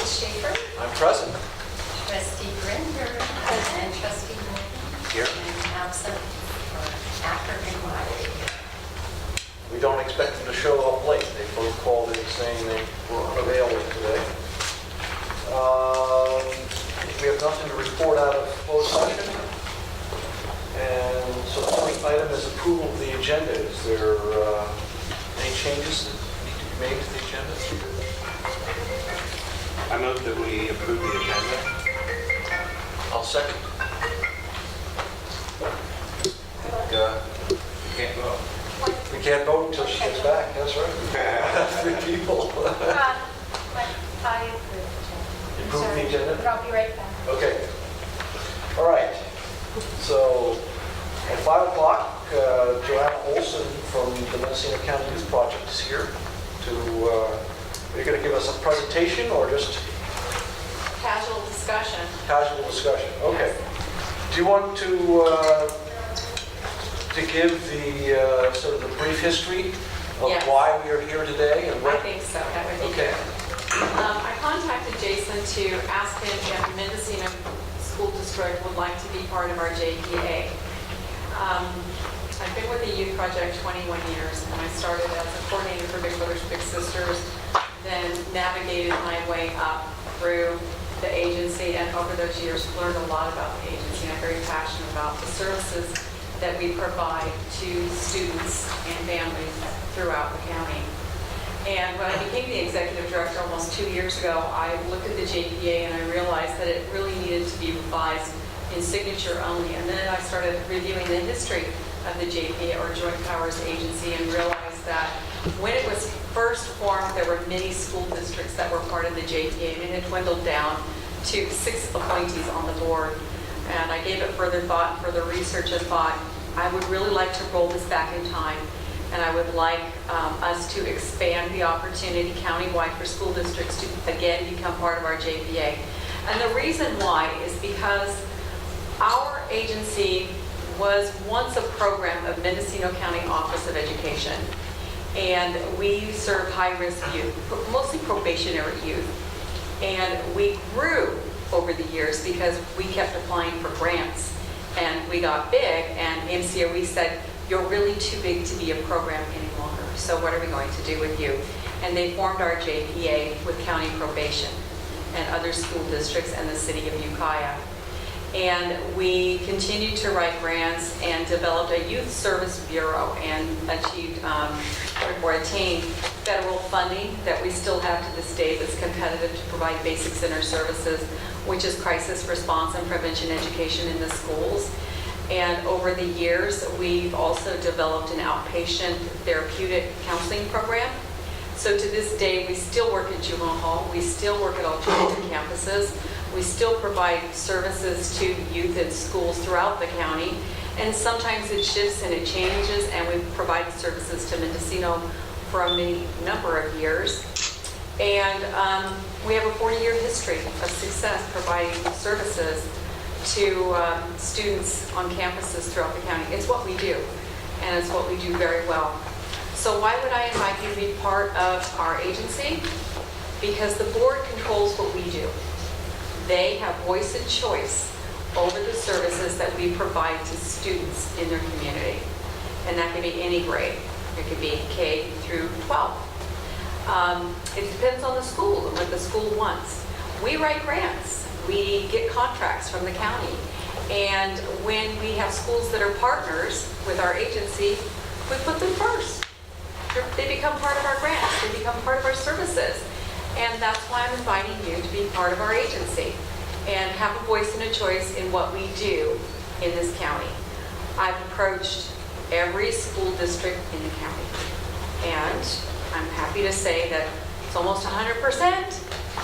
Schaefer. I'm present. Trustee Grinder, present. Trustee Morgan. Here. And absent for African moderator. We don't expect them to show up late. They both called in saying they were unavailable today. We have nothing to report out of closed session. And so the only item is approval of the agenda. Is there any changes that need to be made to the agenda? I move that we approve the agenda. I'll second. We can't vote until she gets back. That's right. 3 people. I approve the agenda. Approve the agenda? But I'll be right back. Okay. All right. So at 5 o'clock, Joanna Olson from the Mendocino County Youth Project is here to, you're going to give us a presentation or just Casual discussion. casual discussion? Okay. Do you want to give the sort of the brief history of Yes. why we are here today and I what? think so, that would be Okay. good. I contacted Jason to ask him if the Mendocino School District would like to be part of our JPA. I've been with the Youth Project 21 years, and I started as a coordinator for Big Brothers Big Sisters, then navigated my way up through the agency, and over those years learned a lot about the agency. I'm very passionate about the services that we provide to students and families throughout the county. And when I became the executive director almost 2 years ago, I looked at the JPA and I realized that it really needed to be revised in signature only. And then I started reviewing the history of the JPA, or Joint Powers Agency, and realized that when it was first formed, there were many school districts that were part of the JPA, and it had dwindled down to 6 appointees on the board. And I gave it further thought and further research and thought, I would really like to roll this back in time, and I would like us to expand the opportunity countywide for school districts to again become part of our JPA. And the reason why is because our agency was once a program of Mendocino County Office of Education, and we serve high-risk youth, mostly probationary youth. And we grew over the years because we kept applying for grants, and we got big, and MCOE said, you're really too big to be a program any longer, so what are we going to do with you? And they formed our JPA with county probation and other school districts and the city of Ukiah. And we continued to write grants and developed a youth service bureau and achieved or attained federal funding that we still have to this day that's competitive to provide basic center services, which is crisis response and prevention education in the schools. And over the years, we've also developed an outpatient therapeutic counseling program. So to this day, we still work at juvenile hall. We still work at alternative campuses. We still provide services to youth in schools throughout the county. And sometimes it shifts and it changes, and we've provided services to Mendocino for a number of years. And we have a 40-year history of success providing services to students on campuses throughout the county. It's what we do, and it's what we do very well. So why would I invite you to be part of our agency? Because the board controls what we do. They have voice and choice over the services that we provide to students in their community. And that can be any grade. It could be K through 12. It depends on the school and what the school wants. We write grants. We get contracts from the county. And when we have schools that are partners with our agency, we put them first. They become part of our grants. They become part of our services. And that's why I'm inviting you to be part of our agency and have a voice and a choice in what we do in this county. I've approached every school district in the county, and I'm happy to say that it's almost 100%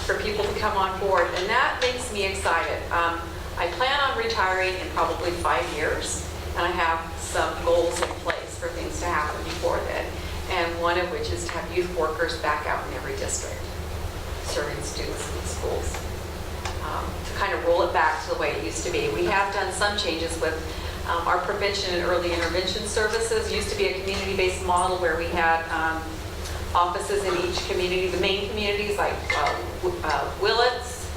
for people to come on board, and that makes me excited. I plan on retiring in probably 5 years, and I have some goals in place for things to happen before then, and one of which is to have youth workers back out in every district, serving students in schools. To kind of roll it back to the way it used to be. We have done some changes with our prevention and early intervention services. It used to be a community-based model where we had offices in each community. The main communities like Willits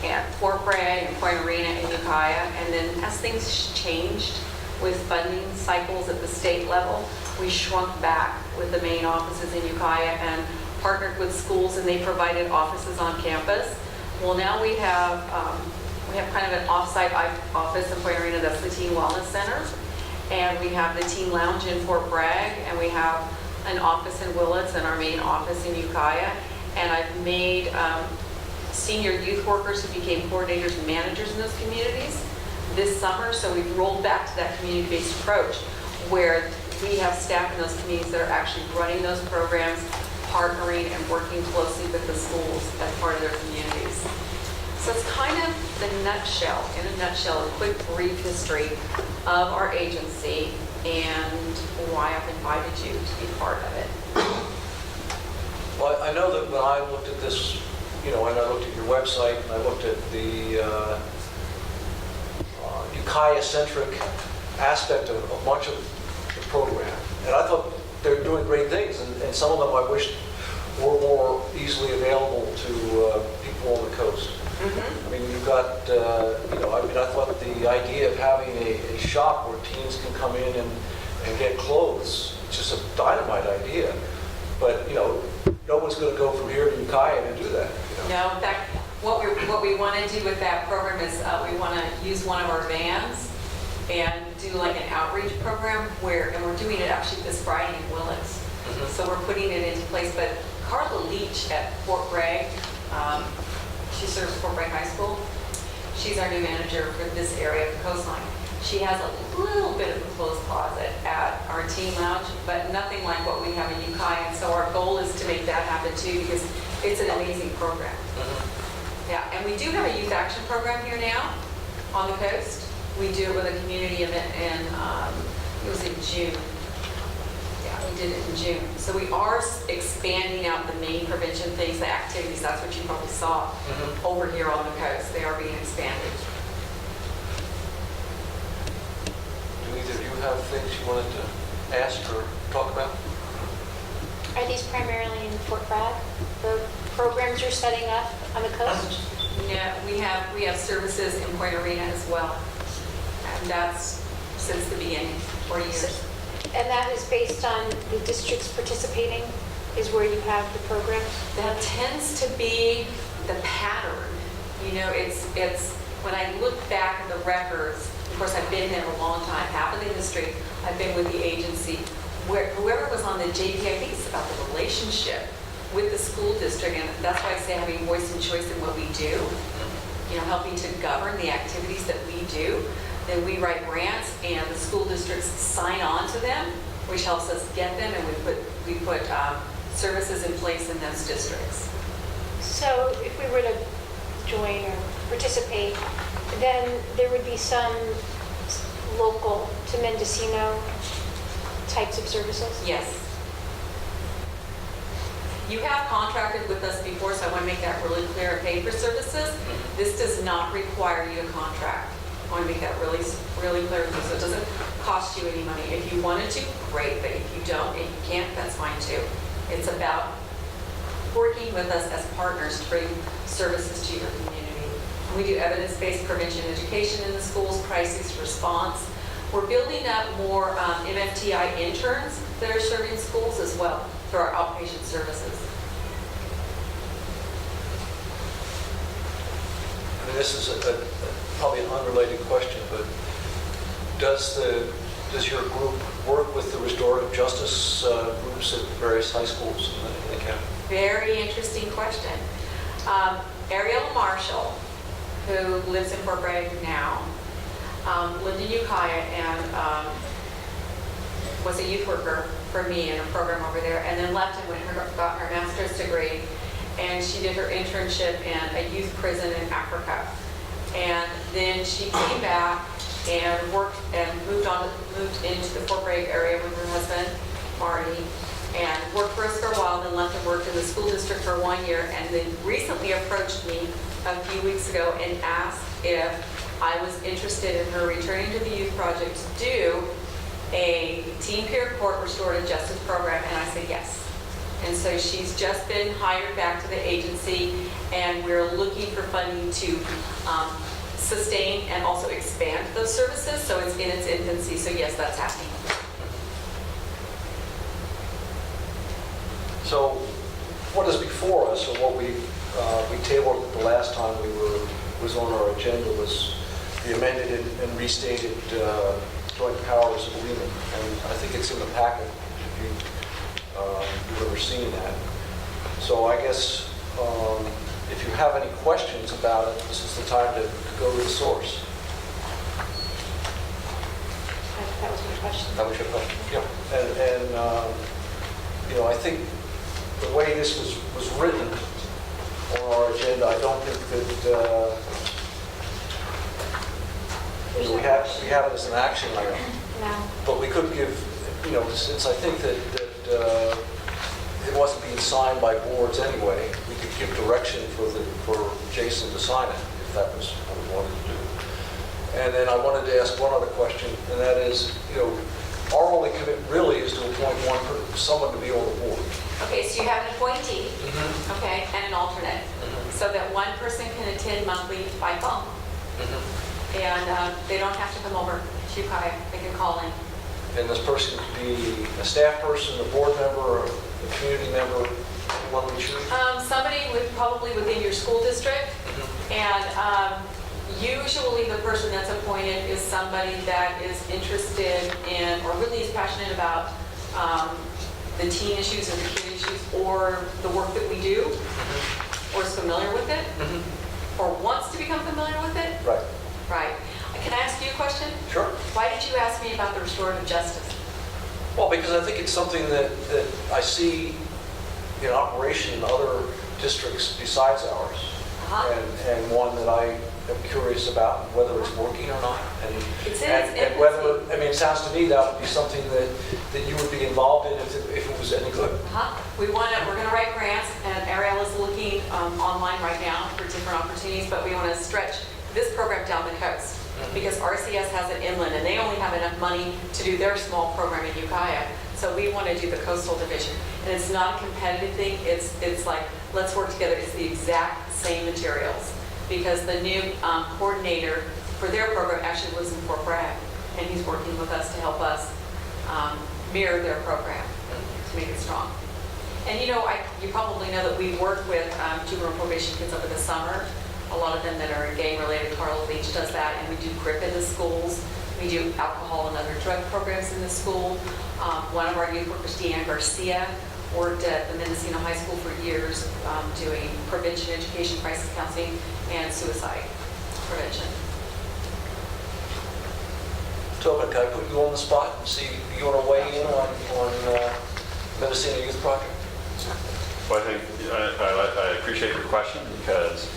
and Fort Bragg and Point Arena and Ukiah. And then as things changed with funding cycles at the state level, we shrunk back with the main offices in Ukiah and partnered with schools, and they provided offices on campus. Well, now we have kind of an off-site office in Point Arena. That's the Teen Wellness Center. And we have the Teen Lounge in Fort Bragg, and we have an office in Willits and our main office in Ukiah. And I've made senior youth workers who became coordinators and managers in those communities this summer. So we've rolled back to that community-based approach where we have staff in those communities that are actually running those programs, partnering and working closely with the schools as part of their communities. So it's kind of in a nutshell, a quick brief history of our agency and why I've invited you to be part of it. Well, I know that when I looked at this, and I looked at your website, and I looked at the Ukiah-centric aspect of much of the program, and I thought they're doing great things, and some of them I wished were more easily available to people on the coast. I mean, you've got, I thought the idea of having a shop where teens can come in and get clothes, it's just a dynamite idea. But, no one's going to go from here to Ukiah to do that. No, in fact, what we want to do with that program is we want to use one of our vans and do like an outreach program and we're doing it actually this Friday in Willits. So we're putting it into place. But Carla Leach at Fort Bragg, she serves Fort Bragg High School. She's our new manager for this area of the coastline. She has a little bit of a clothes closet at our Teen Lounge, but nothing like what we have in Ukiah. And so our goal is to make that happen too, because it's an amazing program. Yeah, and we do have a youth action program here now on the coast. We do it with a community event it was in June. Yeah, we did it in June. So we are expanding out the main prevention things, the activities. That's what you probably saw over here on the coast. They are being expanded. Do either of you have things you wanted to ask or talk about? Are these primarily in Fort Bragg? The programs you're setting up on the coast? Yeah, we have services in Point Arena as well. And that's since the beginning, 40 years. And that is based on the districts participating is where you have the program? That tends to be the pattern. It's when I look back at the records, of course I've been there a long time, half of the history, I've been with the agency, where whoever was on the JP, I think it's about the relationship with the school district, and that's why I say having voice and choice in what we do, helping to govern the activities that we do. Then we write grants and the school districts sign on to them, which helps us get them, and we put services in place in those districts. So if we were to join or participate, then there would be some local to Mendocino types of services? Yes. You have contracted with us before, so I want to make that really clear and paid for services. This does not require you to contract. I want to make that really, really clear with you, so it doesn't cost you any money. If you wanted to, great, but if you don't and you can't, that's fine too. It's about working with us as partners to bring services to your community. We do evidence-based prevention education in the schools, crisis response. We're building up more MFTI interns that are serving schools as well through our outpatient services. I mean, this is probably an unrelated question, but does your group work with the restorative justice groups at various high schools in the county? Very interesting question. Ariel Marshall, who lives in Fort Bragg now, lived in Ukiah and was a youth worker for me in a program over there, and then left and got her master's degree, and she did her internship in a youth prison in Africa. And then she came back and worked and moved into the Fort Bragg area with her husband, Marty, and worked for us for a while, then left and worked in the school district for 1 year, and then recently approached me a few weeks ago and asked if I was interested in her returning to the youth project to do a teen peer court restorative justice program, and I said yes. And so she's just been hired back to the agency, and we're looking for funding to sustain and also expand those services. So it's in its infancy, so yes, that's happening. So what is before us, or what we tabled the last time was on our agenda, was the amended and restated joint powers agreement. And I think it's in the packet, if you've ever seen that. So I guess if you have any questions about it, this is the time to go to the source. That was my question. That was your question? Yeah. And I think the way this was written on our agenda, I don't think that we have it as an action item. No. But we could give, since I think that it wasn't being signed by boards anyway, we could give direction for Jason to sign it, if that was what we wanted to do. And then I wanted to ask one other question, and that is, our only commitment really is to appoint someone to be on the board. Okay, so you have an appointee, okay, and an alternate, so that one person can attend monthly by phone. And they don't have to come over to Ukiah, they can call in. And this person could be a staff person, a board member, or a community member, one we choose? Somebody probably within your school district, and usually the person that's appointed is somebody that is interested in, or really is passionate about the teen issues or the kid issues, or the work that we do, or is familiar with it, or wants to become familiar with it. Right. Right. Can I ask you a question? Sure. Why did you ask me about the restorative justice? Well, because I think it's something that I see in operation in other districts besides ours, and one that I am curious about whether it's working or not, and whether, it sounds to me that would be something that you would be involved in if it was any good. We're going to write grants, and Ariel is looking online right now for different opportunities, but we want to stretch this program down the coast, because RCS has it inland, and they only have enough money to do their small program in Ukiah. So we want to do the coastal division, and it's not a competitive thing. It's like, let's work together. It's the exact same materials, because the new coordinator for their program actually lives in Fort Bragg, and he's working with us to help us mirror their program to make it strong. And you probably know that we work with juvenile probation kids over the summer. A lot of them that are gang-related. Carl Leach does that, and we do GRIP in the schools. We do alcohol and other drug programs in the school. One of our youth workers, Deanne Garcia, worked at the Mendocino High School for years doing prevention, education, crisis counseling, and suicide prevention. Tobin, can I put you on the spot and see if you want to weigh in on Mendocino Youth Project? Well, I think I appreciate your question, because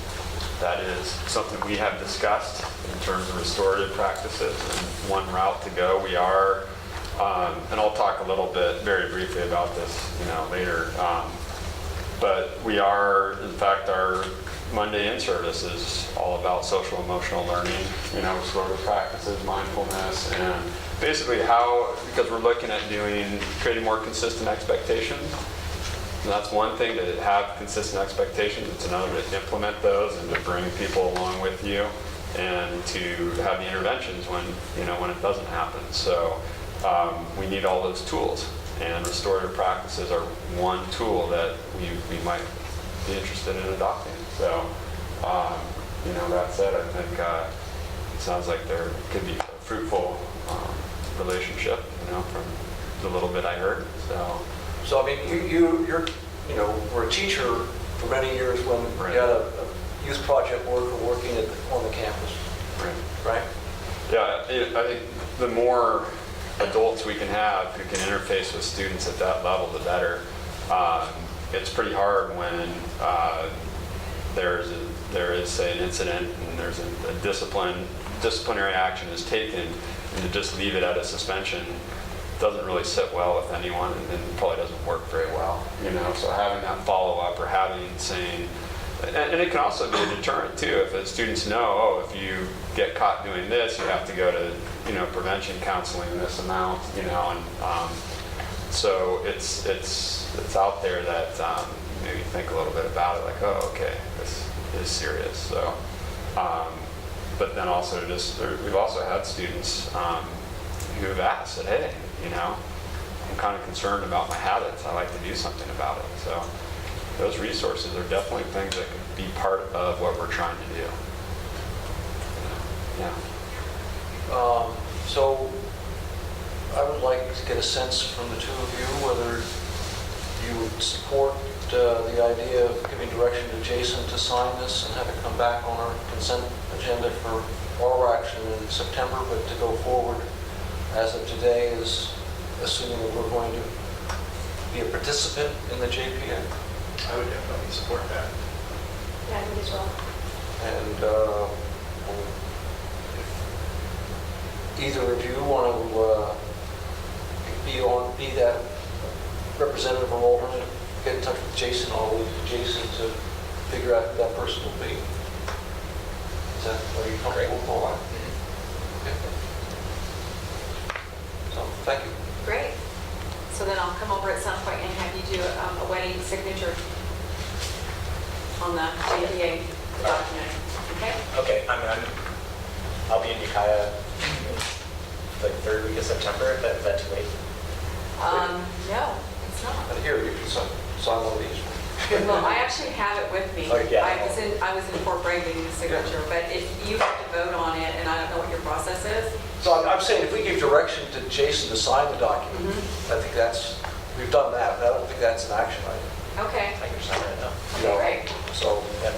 that is something we have discussed in terms of restorative practices and one route to go. We are, and I'll talk a little bit very briefly about this, later. But we are, in fact, our Monday in service is all about social emotional learning, restorative practices, mindfulness, and basically because we're looking at creating more consistent expectations. And that's one thing, to have consistent expectations. It's another to implement those and to bring people along with you, and to have the interventions when it doesn't happen. So we need all those tools, and restorative practices are one tool that we might be interested in adopting. So that said, I think it sounds like there could be a fruitful relationship, from the little bit I heard. So you were a teacher for many years when you had a youth project worker working on the campus, right? Yeah, I think the more adults we can have who can interface with students at that level, the better. It's pretty hard when there is, say, an incident and there's a disciplinary action is taken, and to just leave it at a suspension doesn't really sit well with anyone, and probably doesn't work very well. So having that follow-up, or saying, and it can also be a deterrent too. If the students know, if you get caught doing this, you have to go to prevention counseling this amount, and So it's out there that maybe think a little bit about it, like, oh, okay, this is serious. So, but then also we've also had students who have asked, said, hey, I'm kind of concerned about my habits. I'd like to do something about it. So those resources are definitely things that could be part of what we're trying to do. Yeah. So I would like to get a sense from the two of you whether you would support the idea of giving direction to Jason to sign this and have it come back on our consent agenda for oral action in September, but to go forward as of today is assuming that we're going to be a participant in the JPA. I would definitely support that. Yeah, I would as well. And if either of you want to be that representative or alternate, get in touch with Jason, I'll leave it to Jason to figure out who that person will be. Are you comfortable with all that? Okay. So, thank you. Great. So then I'll come over at some point and have you do a wedding signature on the JPA document. Okay? Okay, I'll be in Ukiah like third week of September. Is that too late? No, it's not. And here, you can sign one of these. Well, I actually have it with me. Oh, yeah. I was in Fort Bragg getting the signature, but if you have to vote on it, and I don't know what your process is. So I'm saying if we give direction to Jason to sign the document, I think we've done that. I don't think that's an action item. Okay, I can sign right now. You know, great, So Yeah.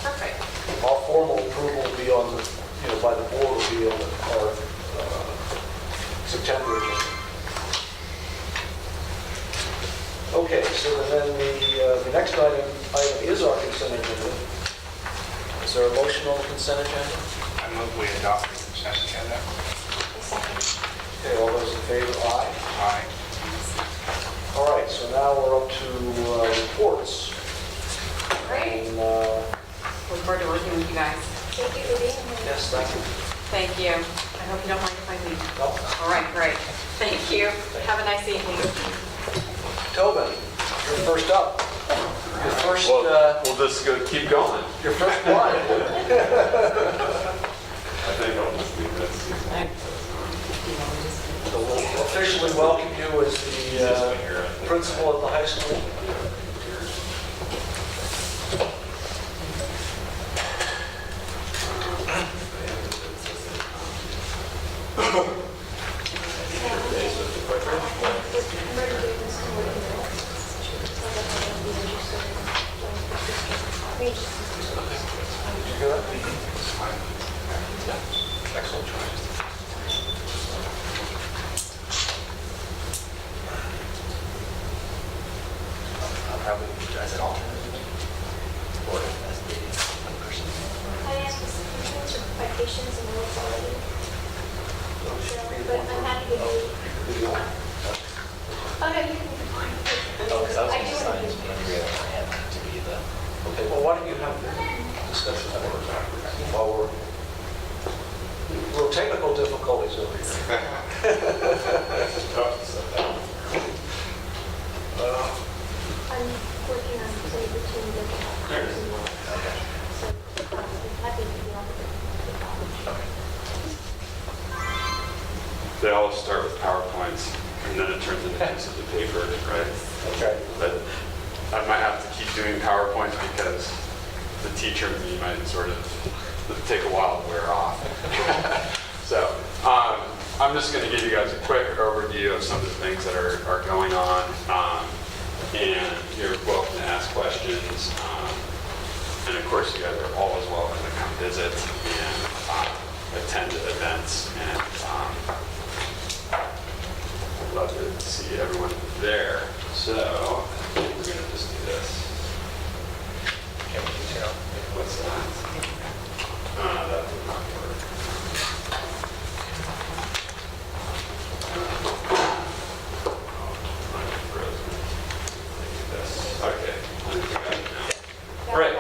perfect. our formal approval will be on by the board will be on our September agenda. Okay, so then the next item is our consent agenda. Is there a motion on the consent agenda? I move we adopt the consent agenda. A second. Okay, all those in favor, aye. Aye. All right, so now we're up to reports. Great. And, Look forward to working with you guys. Thank you for being here. yes, thank you. Thank you. I hope you don't mind if I leave. No. All right, great. Thank you. Have a nice evening. Tobin, you're first up. Your first, We'll just keep going. your first one. I think I'll just leave this. So we'll officially welcome you as the principal at the high school. Did you hear that? Yeah. Excellent choice. I'll probably as an alternate or as the one person. I asked for citations and more quality. But I'm happy to do. Oh, no, you can. Oh, because I was I going to do sign want to. Andrea and to be the. Okay, well, why don't you have the discussion while we're technical difficulties over here. I'm working on some between the and more. So I'm happy to be on the. They all start with PowerPoints, and then it turns into pieces of paper, right? Okay. But I might have to keep doing PowerPoints because the teacher in me might sort of take a while to wear off. So I'm just going to give you guys a quick overview of some of the things that are going on. And you're welcome to ask questions. And of course, you guys are always welcome to come visit and attend events. And I'd love to see everyone there. So I think we're going to just do this. Can we do zero? What's that? That would not work. Okay. All right.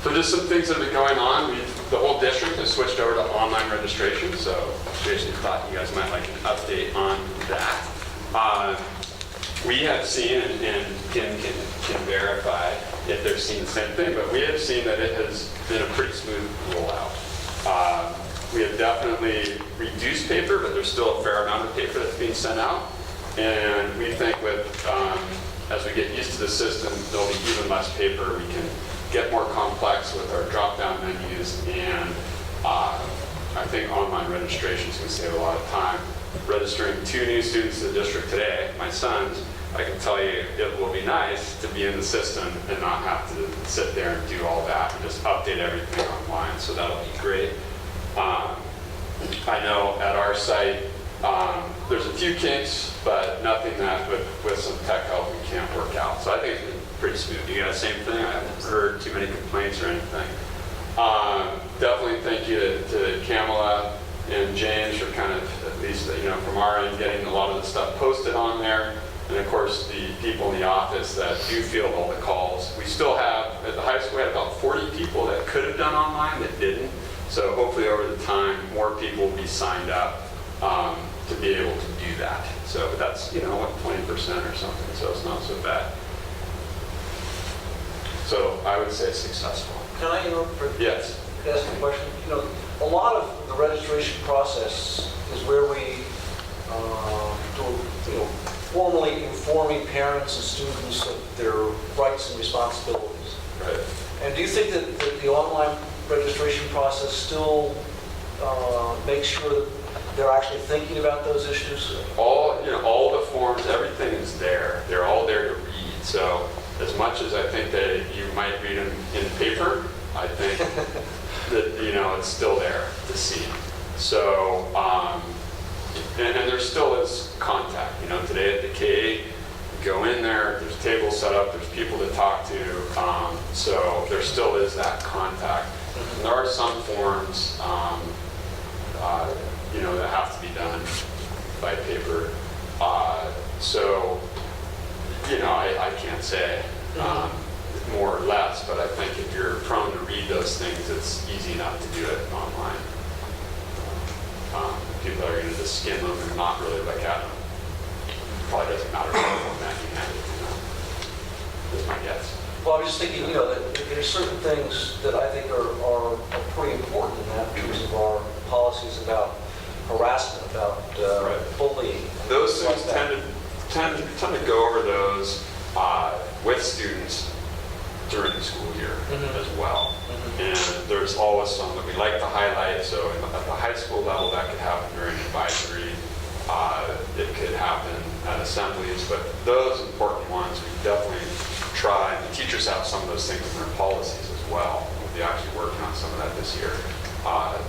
So just some things that have been going on. We've The whole district has switched over to online registration, so Jason thought you guys might like an update on that. We have seen, and Kim can verify if they're seeing the same thing, but we have seen that it has been a pretty smooth rollout. We have definitely reduced paper, but there's still a fair amount of paper that's being sent out. And we think with, as we get used to the system, there'll be even less paper. We can get more complex with our drop-down menus, and I think online registration is going to save a lot of time. Registering 2 new students to the district today, my sons, I can tell you it will be nice to be in the system and not have to sit there and do all that and just update everything online, so that'll be great. I know at our site, there's a few kinks, but nothing that with some tech help we can't work out. So I think it's been pretty smooth. You got the same thing? I haven't heard too many complaints or anything. Definitely thank you to Kamala and James for kind of, at least, from our end, getting a lot of the stuff posted on there. And of course, the people in the office that do field all the calls. We still have, at the high school, we had about 40 people that could have done online that didn't. So hopefully over the time, more people will be signed up to be able to do that. So that's, 20% or something, so it's not so bad. So I would say successful. Can I interrupt for Yes. ask a question? A lot of the registration process is where we do, formally informing parents and students of their rights and responsibilities. Right. And do you think that the online registration process still makes sure that they're actually thinking about those issues? All the forms, everything is there. They're all there to read. So as much as I think that you might read them in paper, I think that, it's still there to see. So, and there still is contact. Today at the K-8, go in there, there's tables set up, there's people to talk to. So there still is that contact. And there are some forms, that have to be done by paper. So, I can't say more or less, but I think if you're prone to read those things, it's easy enough to do it online. People are going to just skim them and not really look at them. Probably doesn't matter what format you have it, is my guess. Well, I was just thinking, that there's certain things that I think are pretty important in that, in terms of our policies about harassment, about bullying. Those like things that. tend to go over those with students during the school year as well. And there's always some that we like to highlight. So at the high school level, that could happen during advisory. It could happen at assemblies, but those important ones, we definitely try. And the teachers have some of those things in their policies as well. We'll be actually working on some of that this year.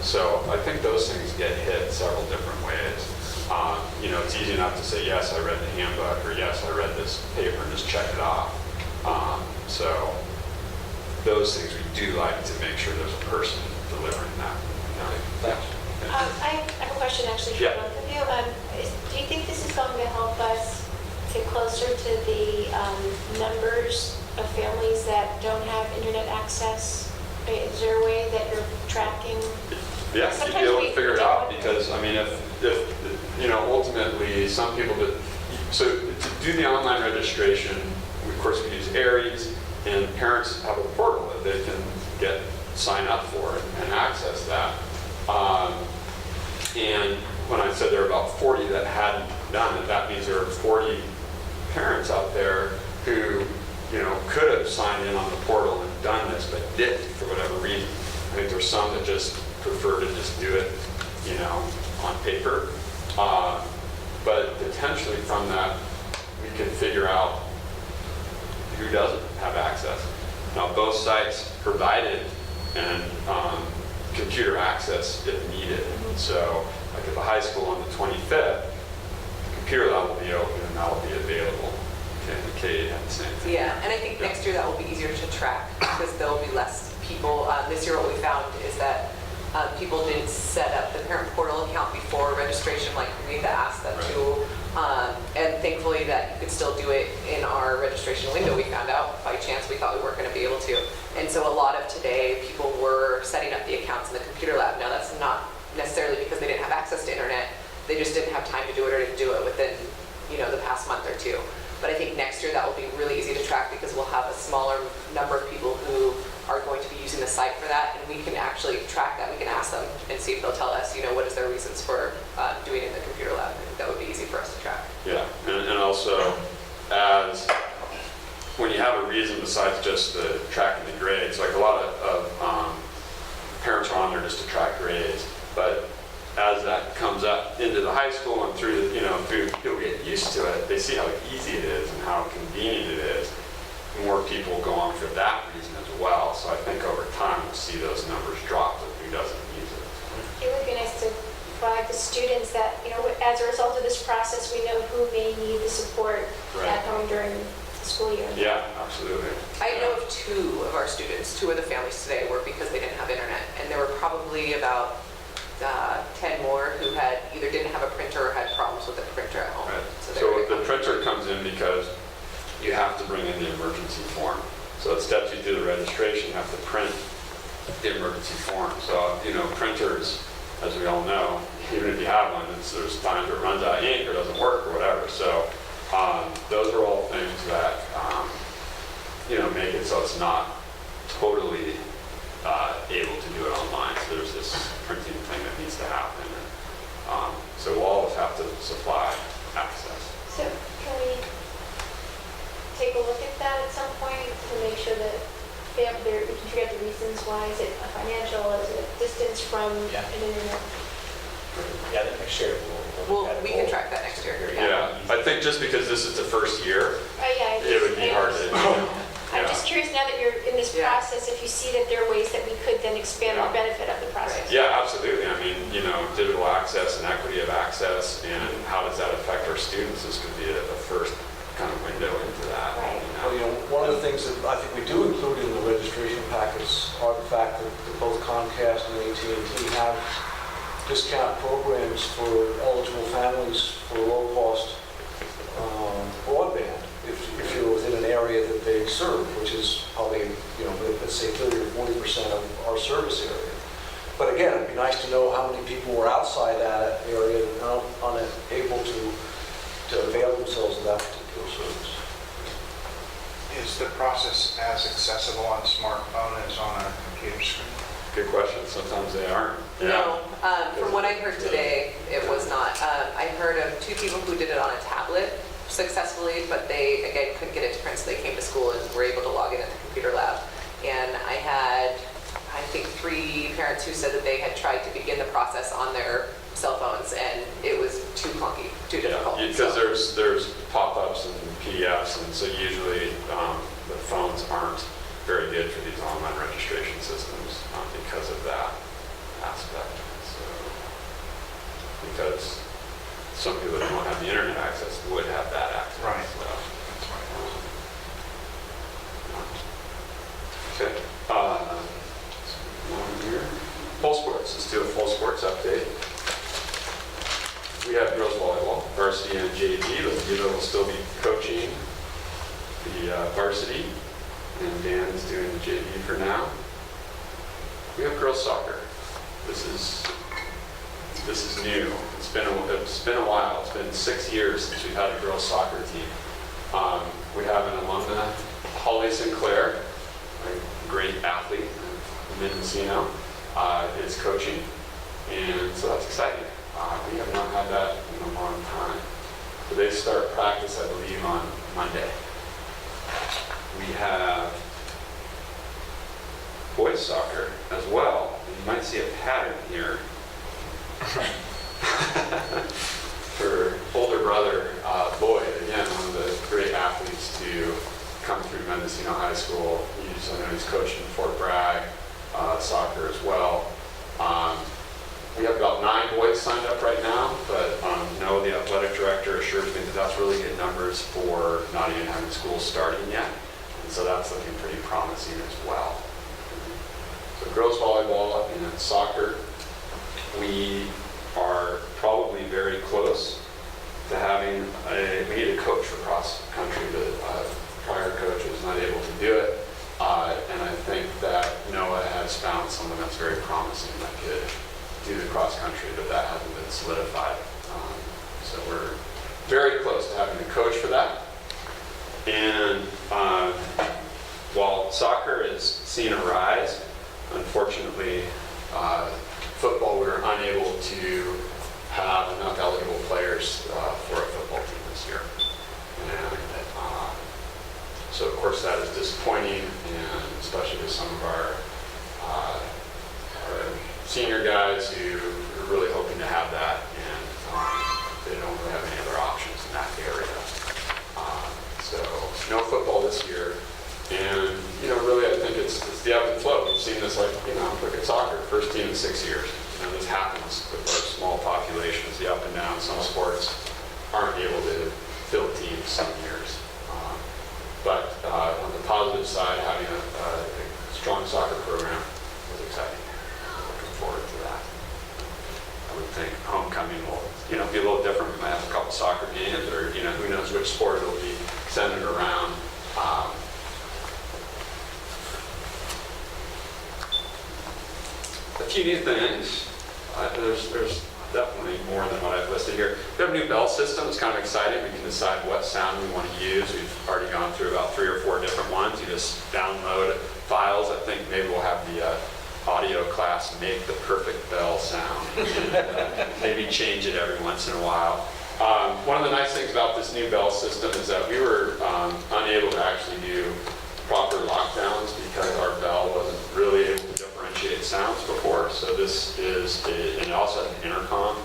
So I think those things get hit several different ways. It's easy enough to say, yes, I read the handbook, or yes, I read this paper and just check it off. So those things we do like to make sure there's a person delivering that. Thanks. I have a question actually for Yeah. both of you. Do you think this is going to help us get closer to the numbers of families that don't have internet access? Is there a way that you're tracking? Yeah, you'd Sometimes be able we to figure it don't. out because, if ultimately some people so to do the online registration, of course we use Aries, and parents have a portal that they can sign up for and access that. And when I said there are about 40 that hadn't done it, that means there are 40 parents out there who, could have signed in on the portal and done this, but didn't for whatever reason. I think there's some that just prefer to just do it, on paper. But potentially from that, we can figure out who doesn't have access. Now, both sites provided and computer access if needed. So, like at the high school on the 25th, the computer lab will be open and that will be available. Okay, the K-8 had the same thing. Yeah, and I think next year that will be easier to track because there'll be less people. This year what we found is that people didn't set up the parent portal account before registration like we need to ask them to. And thankfully that you could still do it in our registration window. We found out by chance we thought we weren't going to be able to. And so a lot of today people were setting up the accounts in the access to internet. They just didn't have time to do it or didn't do it within, the past month or two. But I think next year that will be really easy to track because we'll have a smaller number of people who are going to be using the site for that, and we can actually track that. We can ask them and see if they'll tell us, what is their reasons for doing it in the computer lab. I think that would be easy for us to track. Yeah, and also, as when you have a reason besides just the tracking the grades, like a lot of parents are on there just to track grades, but as that comes up into the high school and through, through people get used to it, they see how easy it is and how convenient it is. More people go on for that reason as well. So I think over time we'll see those numbers drop of who doesn't use it. It would be nice to provide the students that, as a result of this process, we know who may need the support Right. at home during the school year. Yeah, absolutely. I know of 2 of our students, 2 of the families today were because they didn't have internet. And there were probably about 10 more who had either didn't have a printer or had problems with the printer at home. Right. they So were the printer comes in because you have to bring in the emergency form. So it steps you through the registration, you have to print the emergency form. So, printers, as we all know, even if you have one, there's times where it runs out of ink or doesn't work or whatever. So those are all things that, make it so it's not totally able to do it online. So there's this printing thing that needs to happen. So we'll always have to supply access. So can we take a look at that at some point to make sure that we can figure out the reasons why? Is it a financial? Is it distance from Yeah. an internet? Yeah, then next year we'll we can track that next year. Yeah, I think just because this is the first year, Yeah. it would be hard to, I'm just curious now that you're in this Yeah. process, if you see that there are ways that we could then expand the Yeah. benefit of the process. Yeah, absolutely. I mean, digital access and equity of access and how does that affect our students is going to be a first kind of window into that. Right. Well, one of the things that I think we do include in the registration packets are the fact that both Comcast and AT&T have discount programs for eligible families for low-cost broadband if you're within an area that they serve, which is probably, let's say 30 or 40% of our service area. But again, it'd be nice to know how many people were outside that area and unable to avail themselves of that particular service. Is the process as accessible on a smartphone as on a computer screen? Good question. Sometimes they aren't. No, from what I heard today, it was not. I heard of 2 people who did it on a tablet successfully, but they, again, couldn't get it to print, so they came to school and were able to log in at the computer lab. And I had, I think, 3 parents who said that they had tried to begin the process on their cell phones, and it was too clunky, too difficult. Because there's pop-ups and PDFs, and so usually the phones aren't very good for these online registration systems because of that aspect. So, because some people that don't have the internet access would have that access. Right. So, That's right. okay. One here. Full sports. Let's do a full sports update. We have girls volleyball, varsity and JV. Lizetta will still be coaching the varsity, and Dan is doing the JV for now. We have girls soccer. This is new. It's been a while. It's been 6 years since we've had a girls soccer team. We have an alumna, Holly Sinclair, a great athlete from Mendocino, is coaching, and so that's exciting. We have not had that in a long time. So they start practice, I believe, on Monday. We have boys soccer as well. You might see a pattern here. For older brother Boyd, again, one of the great athletes to come through Mendocino High School. I know he's coaching Fort Bragg soccer as well. We have about 9 boys signed up right now, but no, the athletic director assures me that that's really good numbers for not even having school starting yet. And so that's looking pretty promising as well. So girls volleyball and then soccer, we are probably very close to having we need a coach for cross country. The prior coach was not able to do it. And I think that Noah has found someone that's very promising that could do the cross country, but that hasn't been solidified. very close to having a coach for that. And while soccer has seen a rise, unfortunately, football, we were unable to have enough eligible players for a football team this year. And so, of course, that is disappointing, and especially with some of our senior guys who are really hoping to have that, and they don't really have any other options in that area. So no football this year. And, really I think it's the ebb and flow. We've seen this look at soccer, first team in 6 years. This happens with our small populations, the up and down. Some sports aren't able to fill teams some years. But on the positive side, having a strong soccer program was exciting. Looking forward to that. I would think homecoming will, be a little different. We might have a couple soccer games, or who knows which sport it'll be centered around. A few new things. There's definitely more than what I've listed here. We have a new bell system. It's kind of exciting. We can decide what sound we want to use. We've already gone through about 3 or 4 different ones. You just download files. I think maybe we'll have the audio class make the perfect bell sound. And, maybe change it every once in a while. One of the nice things about this new bell system is that we were unable to actually do proper lockdowns because our bell wasn't really able to differentiate sounds before. So this is, and it also has an intercom.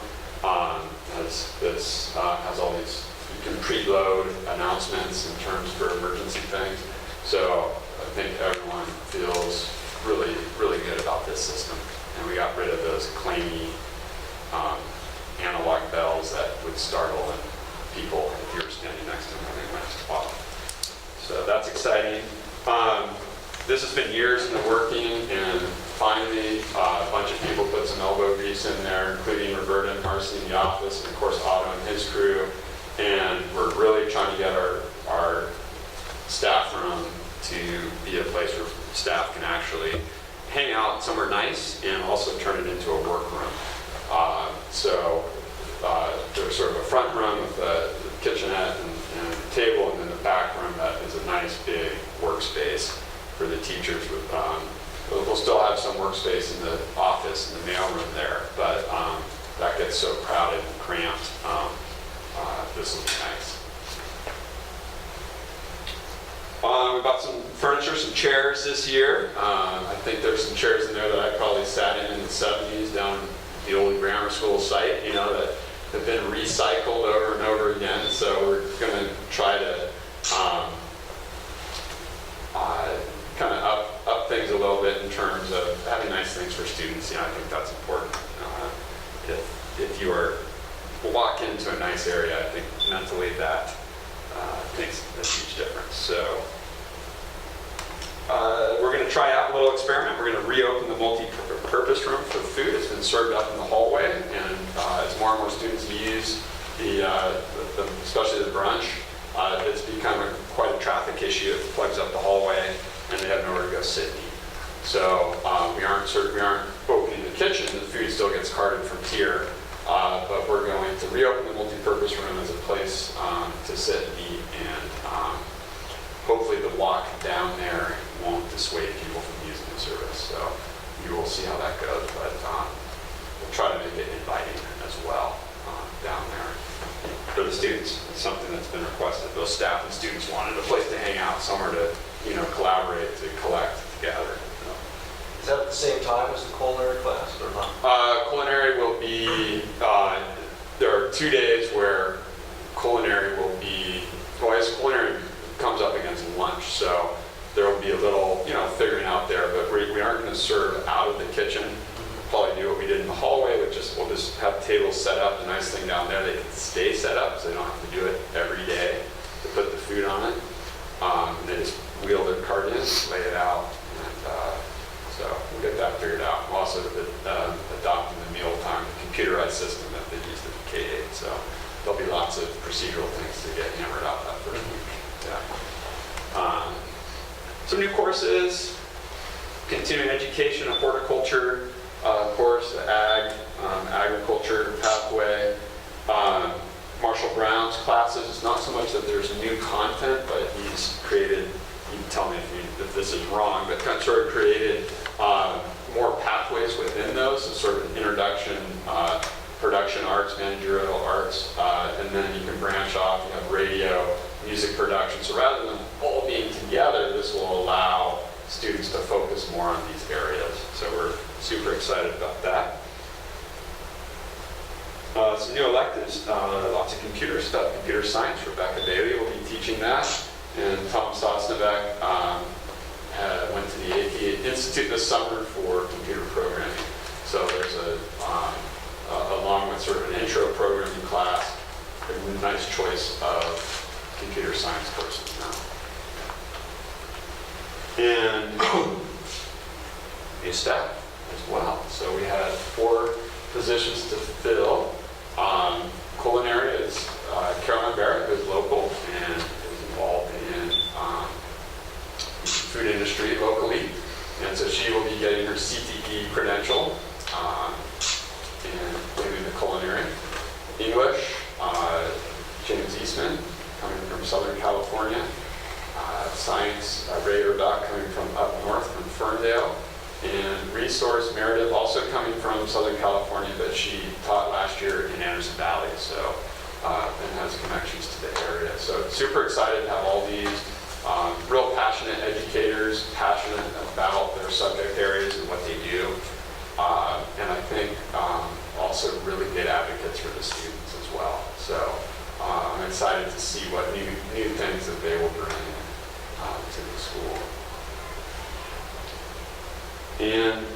This has all these, you can preload announcements in terms for emergency things. So I think everyone feels really, really good about this system. And we got rid of those clangy analog bells that would startle people if you were standing next to them when they went off. So that's exciting. This has been years in the working, and finally a bunch of people put some elbow grease in there, including Roberta and Marcy in the office, and of course Otto and his crew. And we're really trying to get our staff room to be a place where staff can actually hang out somewhere nice and also turn it into a workroom. So there's sort of a front room with a kitchenette and a table, and then the back room that is a nice big workspace for the teachers. We'll still have some workspace in the office and the mailroom there, but that gets so crowded and cramped. This will be nice. We bought some furniture, some chairs this year. I think there's some chairs in there that I probably sat in the 70s down the old grammar school site, that have been recycled over and over again. So we're going to try to kind of up things a little bit in terms of having nice things for students. I think that's important. If you walk into a nice area, I think mentally that makes a huge difference. So we're going to try out a little experiment. We're going to reopen the multi-purpose room for food. It's been served up in the hallway, and as more and more students use especially the brunch, it's become quite a traffic issue. It plugs up the hallway, and they have nowhere to go sit and eat. So we aren't opening the kitchen. The food still gets carted from here, but we're going to reopen the multi-purpose room as a place to sit and eat, and hopefully the walk down there won't dissuade people from using the service. So you will see how that goes, but we'll try to make it inviting as well down there for the students. It's something that's been requested. Those staff and students wanted a place to hang out, somewhere to collaborate, to collect, to gather. Is that at the same time as the culinary class or not? Culinary will be, there are 2 days where culinary will be, well, I guess culinary comes up against lunch, so there will be a little, figuring out there, but we aren't going to serve out of the kitchen. We'll probably do what we did in the hallway, we'll just have tables set up. The nice thing down there, they can stay set up, so they don't have to do it every day to put the food on it. They just wheel their cart in, lay it out, and so we'll get that figured out. We're also adopting the mealtime computerized system that they used at the K-8, so there'll be lots of procedural things to get hammered out that first week. Yeah. Some new courses, continuing education, a horticulture course, agriculture pathway, Marshall Brown's class. classes. It's not so much that there's new content, but he's created, you can tell me if this is wrong, but kind of sort of created more pathways within those, so sort of an introduction, production arts, managerial arts, and then you can branch off, you have radio, music production. So rather than all being together, this will allow students to focus more on these areas. So we're super excited about that. Some new electives, lots of computer stuff. Computer science, Rebecca Bailey will be teaching that. And Tom Sosnovec went to the AP Institute this summer for computer programming. So there's along with sort of an intro programming class, a nice choice of computer science courses now. And new staff as well. So we had 4 positions to fill. Culinary is Carolyn Barrett, who's local and is involved in food industry locally. And so she will be getting her CTE credential and doing the culinary. English, James Eastman, coming from Southern California. Science, Ray Urdock, coming from up north from Ferndale. And resource, Meredith, also coming from Southern California, but she taught last year in Anderson Valley, so and has connections to the area. So super excited to have all these real passionate educators, passionate about their subject areas and what they do. And I think also really good advocates for the students as well. So I'm excited to see what new things that they will bring to the school. And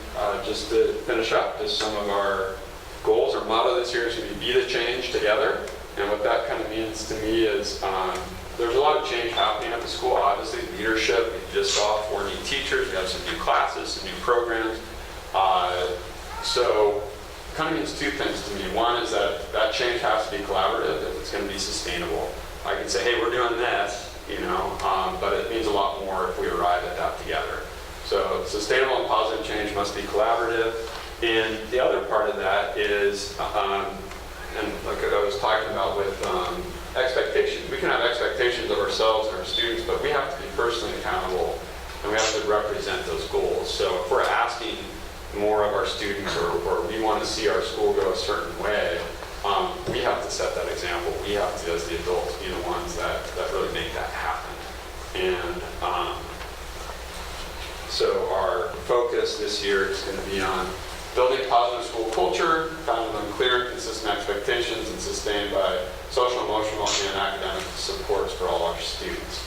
just to finish up, just some of our goals. Our motto this year is going to be the change together. And what that kind of means to me is there's a lot of change happening at the school. Obviously, leadership, we just saw 4 new teachers, we have some new classes, some new programs. So kind of means 2 things to me. One is that change has to be collaborative if it's going to be sustainable. I can say, hey, we're doing this, but it means a lot more if we arrive at that together. So sustainable and positive change must be collaborative. And the other part of that is, and like I was talking about with expectations, we can have expectations of ourselves and our students, but we have to be personally accountable and we have to represent those goals. So if we're asking more of our students or we want to see our school go a certain way, we have to set that example. We have to, as the adults, be the ones that really make that happen. And so our focus this year is going to be on building positive school culture, founded on clear and consistent expectations and sustained by social, emotional, and academic supports for all our students.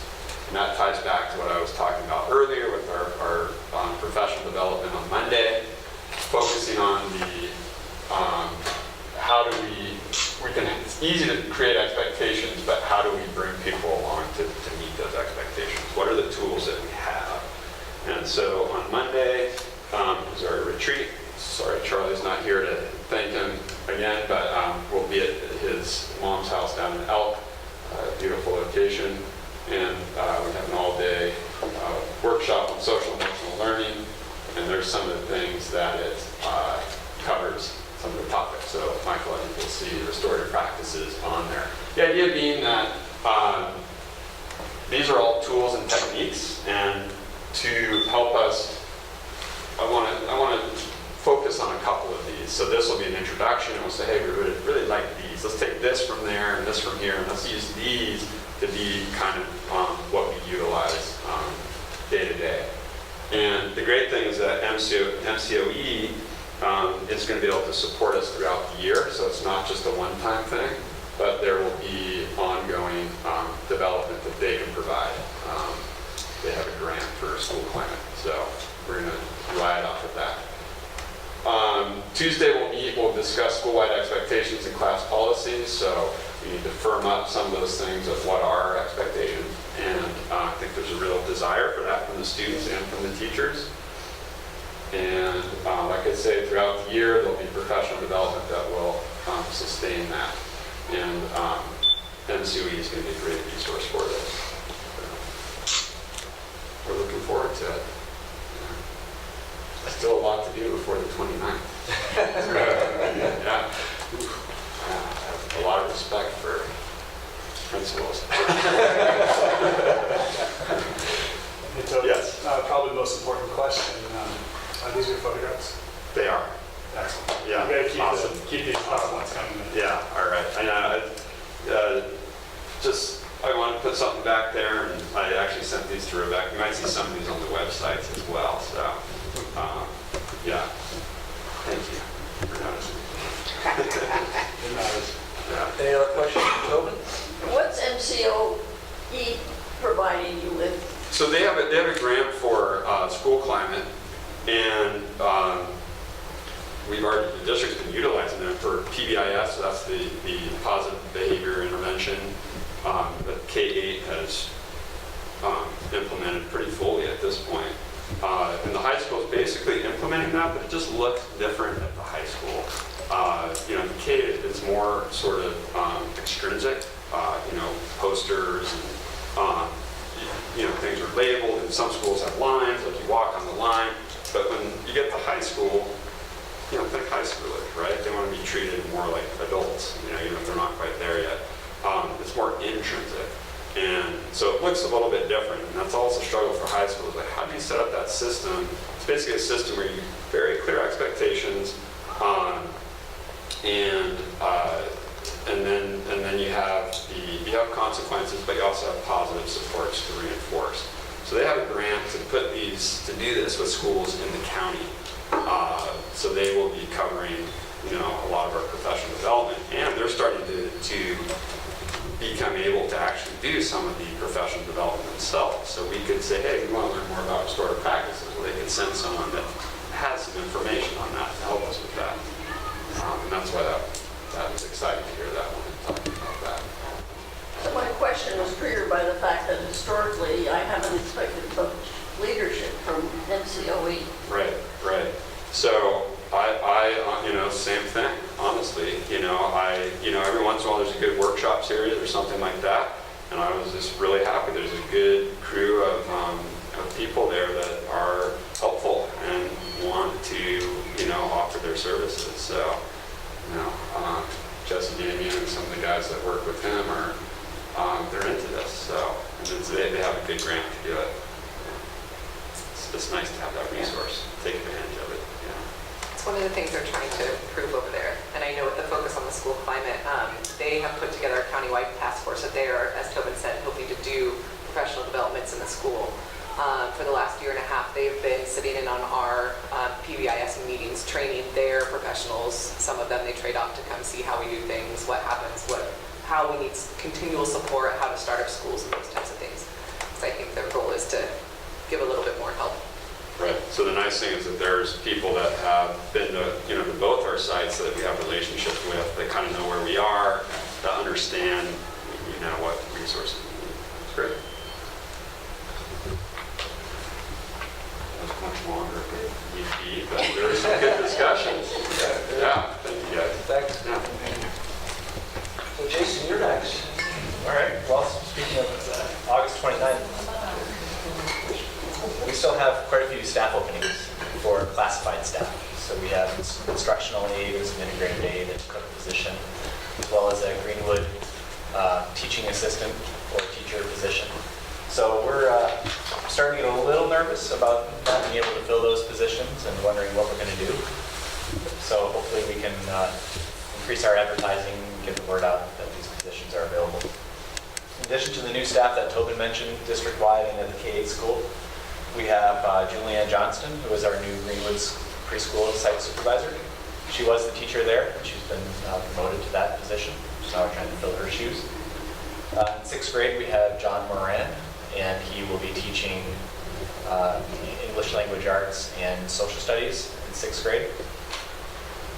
And that ties back to what I was talking about earlier with our professional development on Monday, focusing on the how do it's easy to create expectations, but how do we bring people along to meet those expectations? What are the tools that we have? And so on Monday is our retreat. Sorry, Charlie's not here to thank him again, but we'll be at his mom's house down in Elk, beautiful location. And we have an all-day workshop on social emotional learning. And there's some of the things that it covers, some of the topics. So Michael, I think we'll see restorative practices on there. The idea being that these are all tools and techniques, and to help us, I want to focus on a couple of these. So this will be an introduction, and we'll say, hey, we would really like these. Let's take this from there and this from here, and let's use these to be kind of what we utilize day to day. And the great thing is that MCOE is going to be able to support us throughout the year, so it's not just a one-time thing, but there will be ongoing development that they can provide. They have a grant for school climate, so we're going to ride off of that. Tuesday we'll meet, we'll discuss school-wide expectations and class policies, so we need to firm up some of those things of what are our expectations, and I think there's a real desire for that from the students and from the teachers. And like I say, throughout the year there'll be professional development that will sustain that, and MCOE is going to be a great resource for this. So we're looking forward to it. Still a lot to do before the 29th. Yeah. I have a lot of respect for principals. Hey, Toby. Yes. Probably the most important question. Are these your photographs? They are. Excellent. Yeah. You gotta Awesome. keep these PowerPoints coming in. Yeah, all right. I wanted to put something back there, and I actually sent these to Rebecca. You might see some of these on the websites as well, so, yeah. Thank you for noticing. Yeah. Any other questions for Tobin? What's MCOE providing you with? So they have a grant for school climate, and the district's been utilizing them for PBIS, so that's the positive behavior intervention that K-8 has implemented pretty fully at this point. And the high school is basically implementing that, but it just looks different at the high school. The K-8 is more sort of extrinsic, posters and things are labeled, and some schools have lines, like you walk on the line. But when you get to high school, think high schoolers, right? They want to be treated more like adults, even if they're not quite there yet. It's more intrinsic. And so it looks a little bit different, and that's also a struggle for high schools. Like, how do you set up that system? It's basically a system where you very clear expectations, and then you have consequences, but you also have positive supports to reinforce. So they have a grant to do this with schools in the county. So they will be covering, a lot of our professional development, and they're starting to become able to actually do some of the professional development themselves. So we could say, hey, we want to learn more about restorative practices. Well, they could send someone that has some information on that to help us with that. And that's why that was exciting to hear that one and talking about that. So my question was triggered by the fact that historically I haven't expected much leadership from MCOE. Right. So same thing, honestly. Every once in a while there's a good workshop series or something like that, and I was just really happy. There's a good crew of people there that are helpful and want to, offer their services. So, Jesse Damian and some of the guys that work with him they're into this. So, and they have a good grant to do it. It's just nice to have that resource, take advantage of it. It's one of the things they're trying to improve over there. And I know with the focus on the school climate, they have put together a countywide task force that they are, as Tobin said, hoping to do professional developments in the school. For the last year and a half, they've been sitting in on our PBIS meetings, training their professionals. Some of them they trade off to come see how we do things, what happens, how we need continual support, how to start our schools, and those types of things. So I think their goal is to give a little bit more help. Right. So the nice thing is that there's people that have been to both our sites that we have relationships with. They kind of know where we are, that understand, what resources we need. It's great. That was much longer than need be, but there was some good discussions. Yeah. Thank you guys. Thanks. Yeah. So Jason, you're next. All right, well, speaking of August 29th, we still have quite a few staff openings for classified staff. So we have instructional aid, an integrated aid, a cook position, as well as a Greenwood teaching assistant or teacher position. So we're starting to get a little nervous about not being able to fill those positions and wondering what we're going to do. So hopefully we can increase our advertising and get the word out that these positions are available. In addition to the new staff that Tobin mentioned district-wide and at the K-8 school, we have Julianne Johnston, who is our new Greenwoods preschool site supervisor. She was the teacher there, and she's been promoted to that position. So now we're trying to fill her shoes. In 6th grade, we have John Moran, and he will be teaching English language arts and social studies in 6th grade.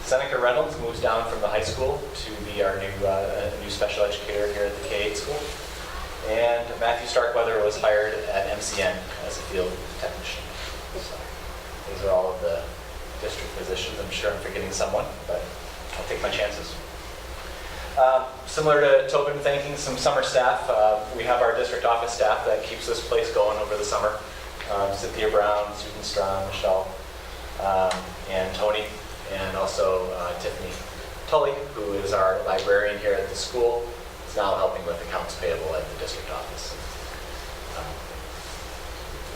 Seneca Reynolds moves down from the high school to be our new special educator here at the K-8 school. And Matthew Starkweather was hired at MCN as a field technician. So those are all of the district positions. I'm sure I'm forgetting someone, but I'll take my chances. Similar to Tobin thanking some summer staff, we have our district office staff that keeps this place going over the summer. Cynthia Brown, Susan Strawn, Michelle, and Tony, and also Tiffany Tully, who is our librarian here at the school. now helping with accounts payable at the district office.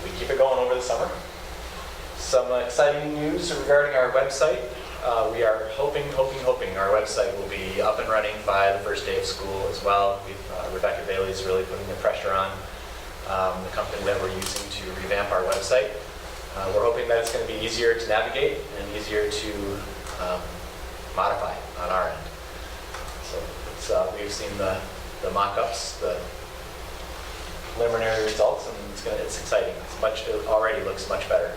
We keep it going over the summer. Some exciting news regarding our website. We are hoping our website will be up and running by the first day of school as well. Rebecca Bailey is really putting the pressure on the company that we're using to revamp our website. We're hoping that it's going to be easier to navigate and easier to modify on our end. So we've seen the mock-ups, the preliminary results, and it's exciting. It already looks much better.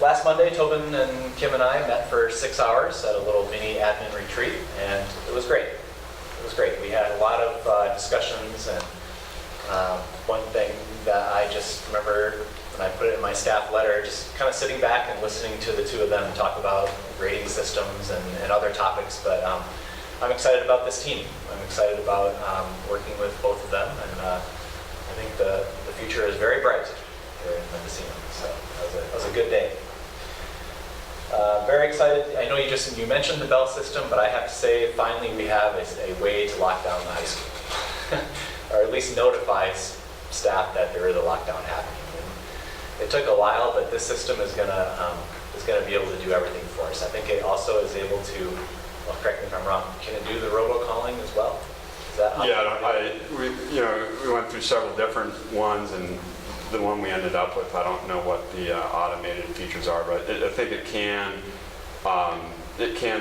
Last Monday, Tobin and Kim and I met for 6 hours at a little mini admin retreat, and it was great. It was great. We had a lot of discussions, and one thing that I just remember when I put it in my staff letter, just kind of sitting back and listening to the two of them talk about grading systems and other topics. But I'm excited about this team. I'm excited about working with both of them, and I think the future is very bright here in Mendocino. So that was a good day. Very excited. I know you mentioned the bell system, but I have to say, finally, we have a way to lock down the high school, or at least notify staff that there is a lockdown happening. And it took a while, but this system is gonna be able to do everything for us. I think it also is able to. Well, correct me if I'm wrong. Can it do the robocalling as well? Is that we went through several different ones, and the one we ended up with, I don't know what the automated features are, but I think it can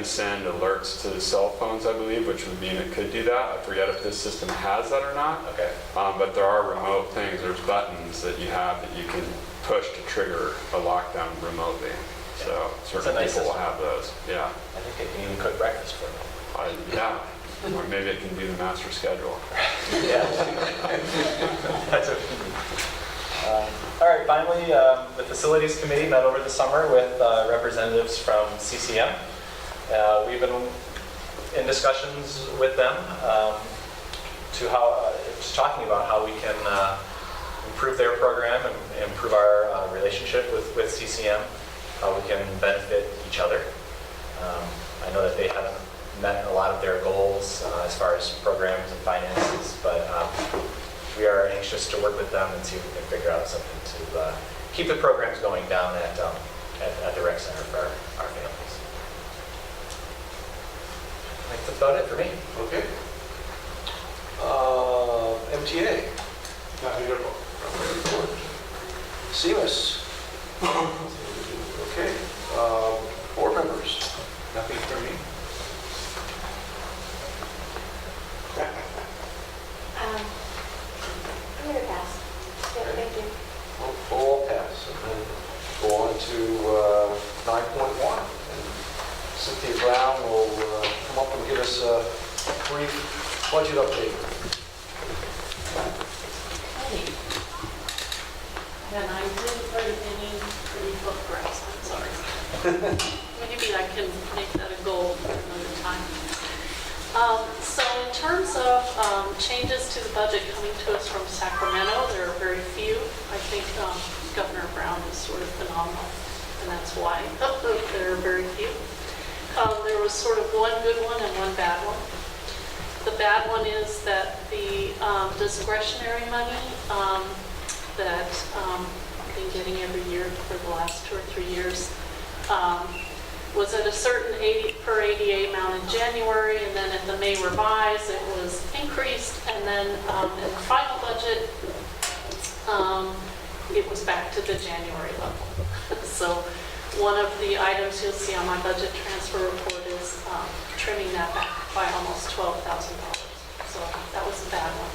send alerts to the cell phones, I believe, which would mean it could do that. I forget if this system has that or not. Okay. But there are remote things. There's buttons that you have that you can push to trigger a lockdown remotely. So certain people will have those. Yeah. I think it can even cook breakfast for me. Yeah. Or maybe it can do the master schedule. Yeah. That's what we need. All right, finally, the Facilities Committee met over the summer with representatives from CCM. We've been in discussions with them just talking about how we can improve their program and improve our relationship with CCM, how we can benefit each other. I know that they haven't met a lot of their goals as far as programs and finances, but we are anxious to work with them and see if we can figure out something to keep the programs going down at the rec center for our families. I think that's about it for me. Okay. MTA. Nothing to report. CMS. Okay. Board members. Nothing for me. I'm going to pass. Yeah, thank you. Full pass. And then go on to 9.1. And Cynthia Brown will come up and give us a brief budget update. And I didn't write any pretty photographs, I'm sorry. Maybe I can make that a goal for another time. So in terms of changes to the budget coming to us from Sacramento, there are very few. I think Governor Brown is sort of phenomenal, and that's why there are very few. There was sort of one good one and one bad one. The bad one is that the discretionary money that I've been getting every year for the last 2 or 3 years was at a certain per ADA amount in January, and then at the May revise it was increased, and then in the final budget it was back to the January level. So one of the items you'll see on my budget transfer report is trimming that back by almost $12,000. So that was a bad one.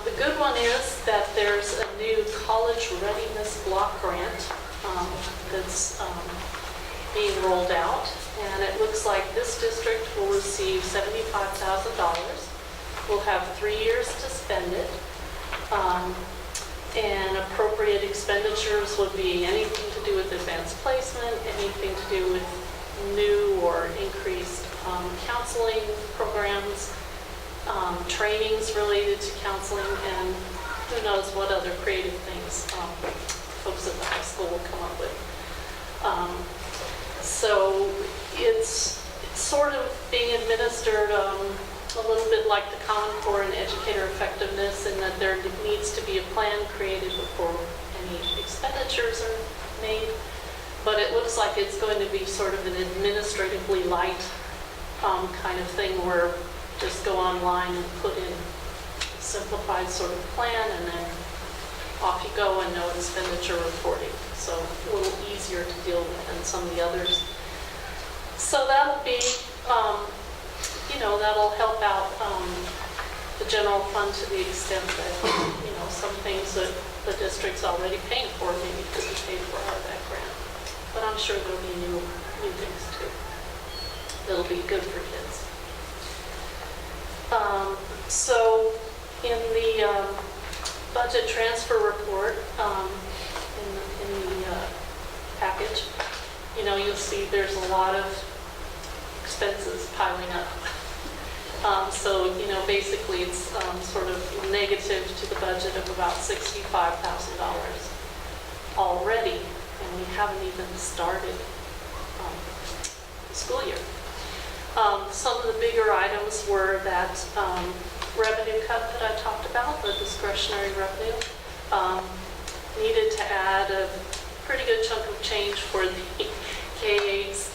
The good one is that there's a new college readiness block grant that's being rolled out, and it looks like this district will receive $75,000. We'll have 3 years to spend it, and appropriate expenditures would be anything to do with advanced placement, anything to do with new or increased counseling programs, trainings related to counseling, and who knows what other creative things folks at the high school will come up with. So it's sort of being administered a little bit like the Common Core and educator effectiveness in that there needs to be a plan created before any expenditures are made. But it looks like it's going to be sort of an administratively light kind of thing where just go online and put in a simplified sort of plan and then off you go and no expenditure reporting. So a little easier to deal with than some of the others. So that'll be, that'll help out the general fund to the extent that, some things that the district's already paying for maybe could be paid for out of that grant. But I'm sure there'll be new things too. That'll be good for kids. So in the budget transfer report, in the package, you'll see there's a lot of expenses piling up. So, basically it's sort of negative to the budget of about $65,000 already, and we haven't even started the school year. Some of the bigger items were that revenue cut that I talked about, the discretionary revenue. Needed to add a pretty good chunk of change for the K-8's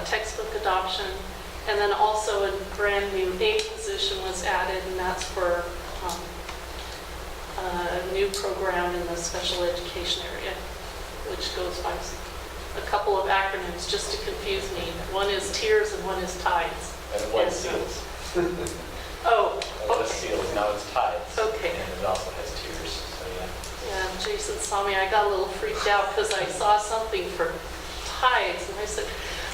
textbook adoption. And then also a brand new aid position was added, and that's for a new program in the special education area, which goes by a couple of acronyms just to confuse me. One is TIERS and one is TIDES. And one is SEALS. Oh, It was okay. SEALs, now it's TIDES. Okay. And it also has tiers, so yeah. Yeah, Jason saw me. I got a little freaked out because I saw something for TIDES, and I said,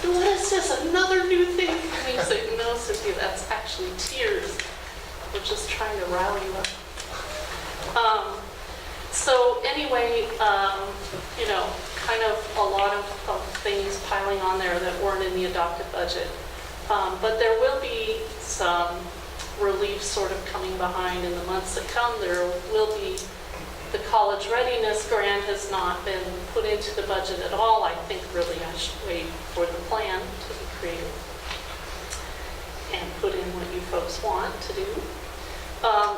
"What is this? Another new thing?" And he said, "No, Cynthia, that's actually TIERS. We're just trying to rally you up." So anyway, kind of a lot of things piling on there that weren't in the adopted budget. But there will be some relief sort of coming behind in the months that come. There will be the college readiness grant has not been put into the budget at all. I think really I should wait for the plan to be created and put in what you folks want to do.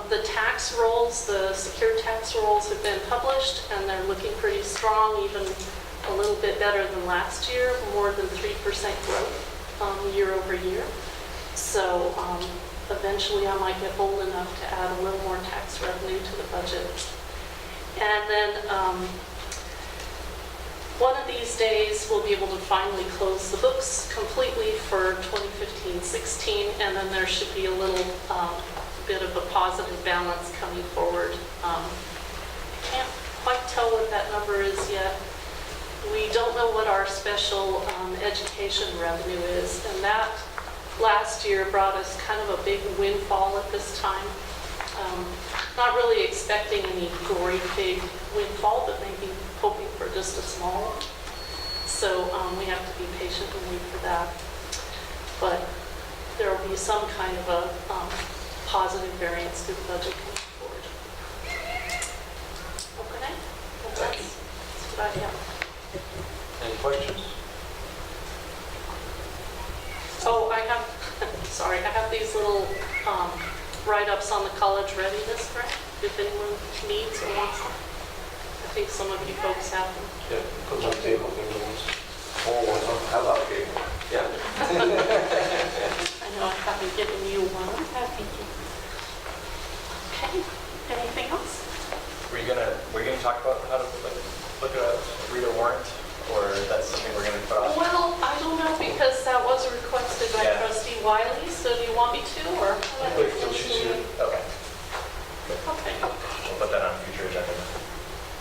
The tax rolls, the secure tax rolls have been published and they're looking pretty strong, even a little bit better than last year, more than 3% growth year over year. So eventually I might get bold enough to add a little more tax revenue to the budget. And then one of these days we'll be able to finally close the books completely for 2015-16, and then there should be a little bit of a positive balance coming forward. I can't quite tell what that number is yet. We don't know what our special education revenue is, and that last year brought us kind of a big windfall at this time. Not really expecting any great big windfall, but maybe hoping for just a small one. So we have to be patient and wait for that. But there will be some kind of a positive variance to the budget coming forward. Okay? Well, that's what I have. Any questions? Oh, I have, sorry, I have these little write-ups on the college readiness grant, if anyone needs or wants them. I think some of you folks have them. Yeah, put them on the table if anyone wants. Oh, I love cake. Yeah. I know I haven't given you one. Thank you. Okay, anything else? Were you gonna talk about how to read a warrant, or that's something we're gonna put off? Well, I don't know, because that was requested by Yeah. Trustee Wiley, so do you want me to, or? Wait till she's here. Okay, Okay, we'll put that on a future agenda.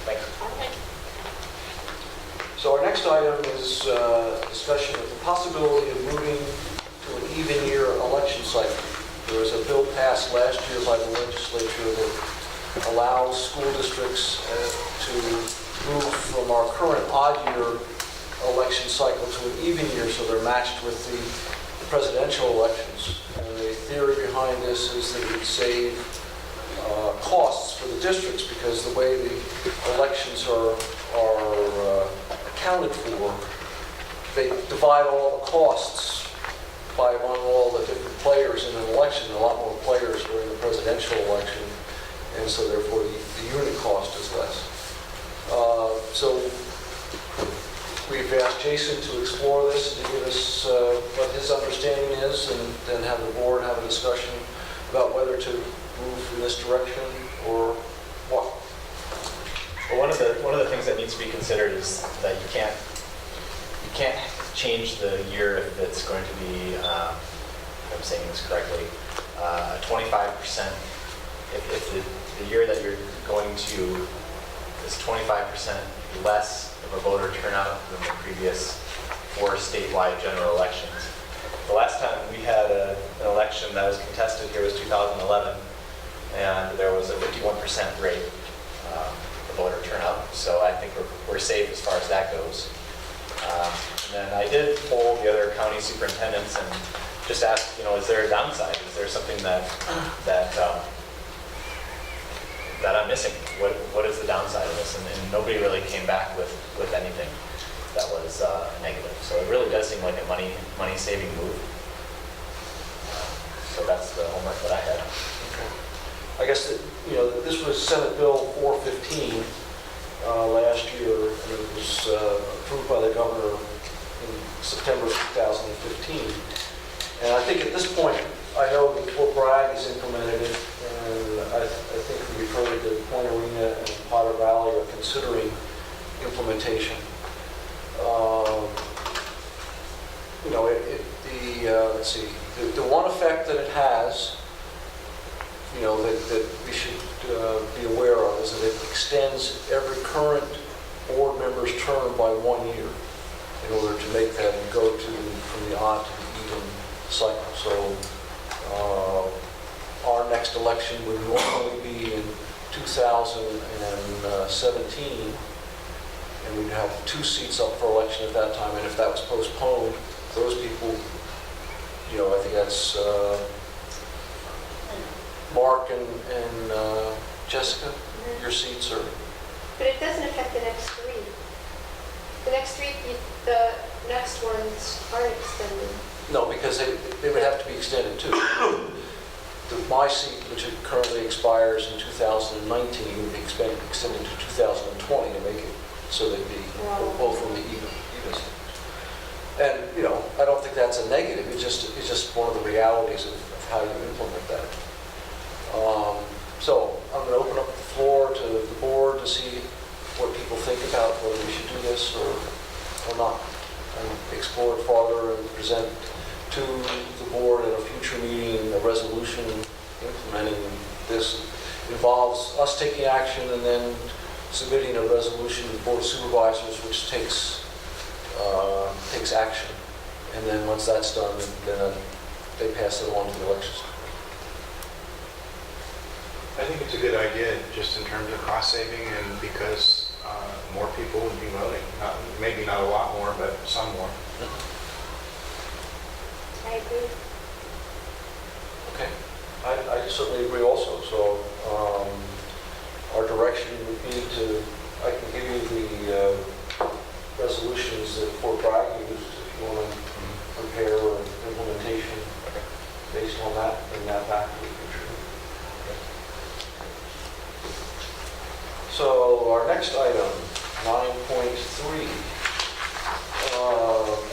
Thanks. all right. So our next item is discussion of the possibility of moving to an even year election cycle. There was a bill passed last year by the legislature that allows school districts to move from our current odd year election cycle to an even year, so they're matched with the presidential elections. And the theory behind this is that it would save costs for the districts, because the way the elections are accounted for, they divide all the costs by among all the different players players in an election, and a lot more players during the presidential election, and so therefore the unit cost is less. So we've asked Jason to explore this and to give us what his understanding is, and then have the board have a discussion about whether to move in this direction or what. Well, one of the things that needs to be considered is that you can't change the year if it's going to be, if I'm saying this correctly, 25%. If the year that you're going to is 25% less of a voter turnout than the previous 4 statewide general elections. The last time we had an election that was contested here was 2011, and there was a 51% rate of voter turnout. So I think we're safe as far as that goes. And then I did poll the other county superintendents and just asked, is there a downside? Is there something that I'm missing? What is the downside of this? And nobody really came back with anything that was negative. So it really does seem like a money-saving move. So that's the homework that I had. I guess that, this was Senate Bill 415 last year, and it was approved by the governor in September 2015. And I think at this point, I know that Fort Bragg has implemented it, and I think we've heard that Point Arena and Potter Valley are considering implementation. Let's see, the one effect that it has, that we should be aware of, is that it extends every current board member's term by 1 year in order to make that and go from the odd to the even cycle. So our next election would normally be in 2017, and we'd have 2 seats up for election at that time. And if that was postponed, those people, I think that's Mark and Jessica, your seats are... But it doesn't affect the next 3. The next 3, the next ones aren't extended. No, because they would have to be extended too. My seat, which currently expires in 2019, would be extended to 2020 to make it so they'd be both on the even. And I don't think that's a negative. It's just one of the realities of how you implement that. So I'm going to open up the floor to the board to see what people think about whether we should do this or not, and explore it farther and present to the board at a future meeting a resolution implementing this. It involves us taking action and then submitting a resolution to the Board of Supervisors, which takes action. And then once that's done, then they pass it along to the elections. I think it's a good idea just in terms of cost saving, and because more people would be voting. Maybe not a lot more, but some more. I agree. Okay. I certainly agree also. So our direction would be I can give you the resolutions that Fort Bragg used if you want to prepare an implementation based on that, bring that back to the future. So our next item, 9.3,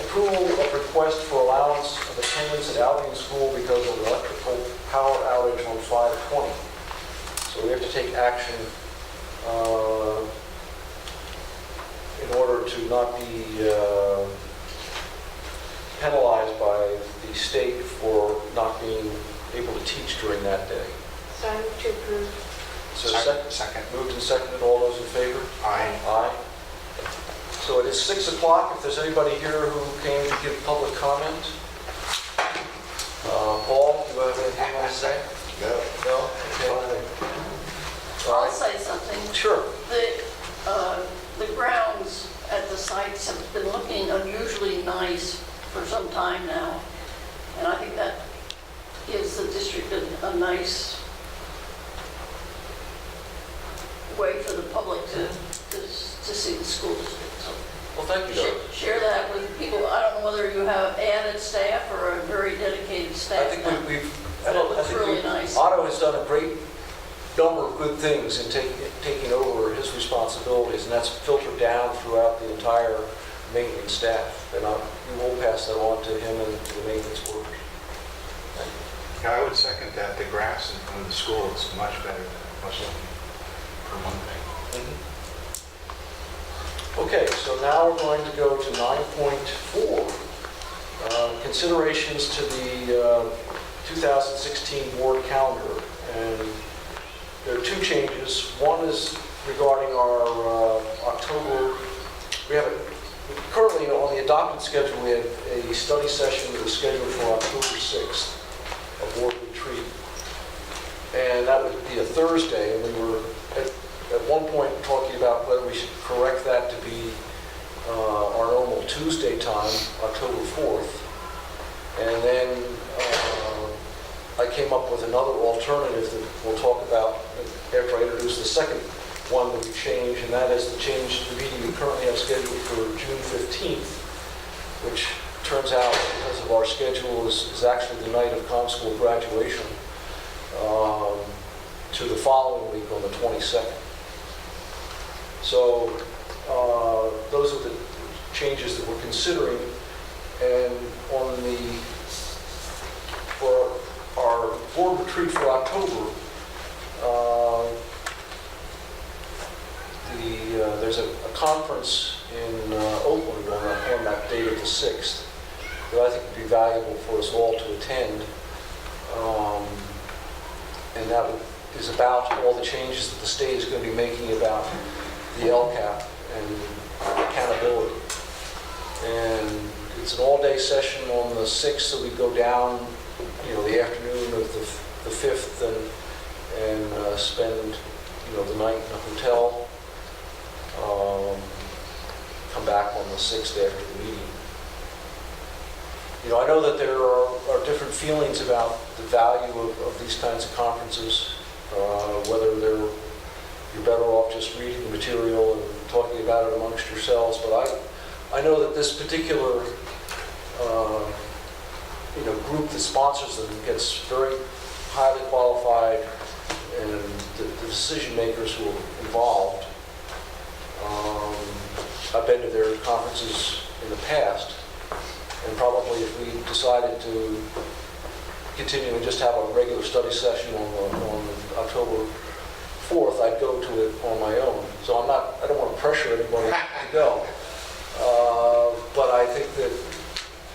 approval of request for allowance of attendance at Albion School because of an electrical power outage on 5/20. So we have to take action in order to not be penalized by the state for not being able to teach during that day. So I move to approve. So Second. Moved and seconded. All those in favor? Aye. Aye. So it is 6 o'clock. If there's anybody here who came to give public comment. Paul, do you have anything you want to say? No. No? Okay. All I'll right. say something. Sure. The grounds at the sites have been looking unusually nice for some time now. And I think that gives the district a nice way for the public to see the school district. So Well, thank you, Doug. share that with people. I don't know whether you have added staff or a very dedicated staff. I think now. I But it looks really nice. Otto has done a great number of good things in taking over his responsibilities, and that's filtered down throughout the entire maintenance staff. And we will pass that on to him and the maintenance workers. Yeah, I would second that. The grass in front of the school is much better than it was, for one thing. Okay, so now we're going to go to 9.4, considerations to the 2016 board calendar. And there are two changes. One is regarding our October, currently on the adopted schedule, we have a study session that was scheduled for October 6th, a board retreat. And that would be a Thursday, and we were at one point talking about whether we should correct that to be our normal Tuesday time, October 4th. And then I came up with another alternative that we'll talk about after I introduce the second one that we changed, and that is the change to the meeting we currently have scheduled for June 15th, which turns out, because of our schedule, is actually the night of comm school graduation, to the following week on the 22nd. So those are the changes that we're considering. And for our board retreat for October, there's a conference in Oakland on that date of the 6th that I think would be valuable for us all to attend. And that is about all the changes that the state is going to be making about the LCAP and accountability. And it's an all-day session on the 6th, so we go down, the afternoon of the 5th and spend, the night in a hotel. Come back on the 6th after the meeting. I know that there are different feelings about the value of these kinds of conferences, whether you're better off just reading the material and talking about it amongst yourselves, but I know that this particular group that sponsors them gets very highly qualified, and the decision makers who are involved. I've been to their conferences in the past, and probably if we decided to continue and just have a regular study session on October 4th, I'd go to it on my own. So I don't want to pressure anybody to go. But I think that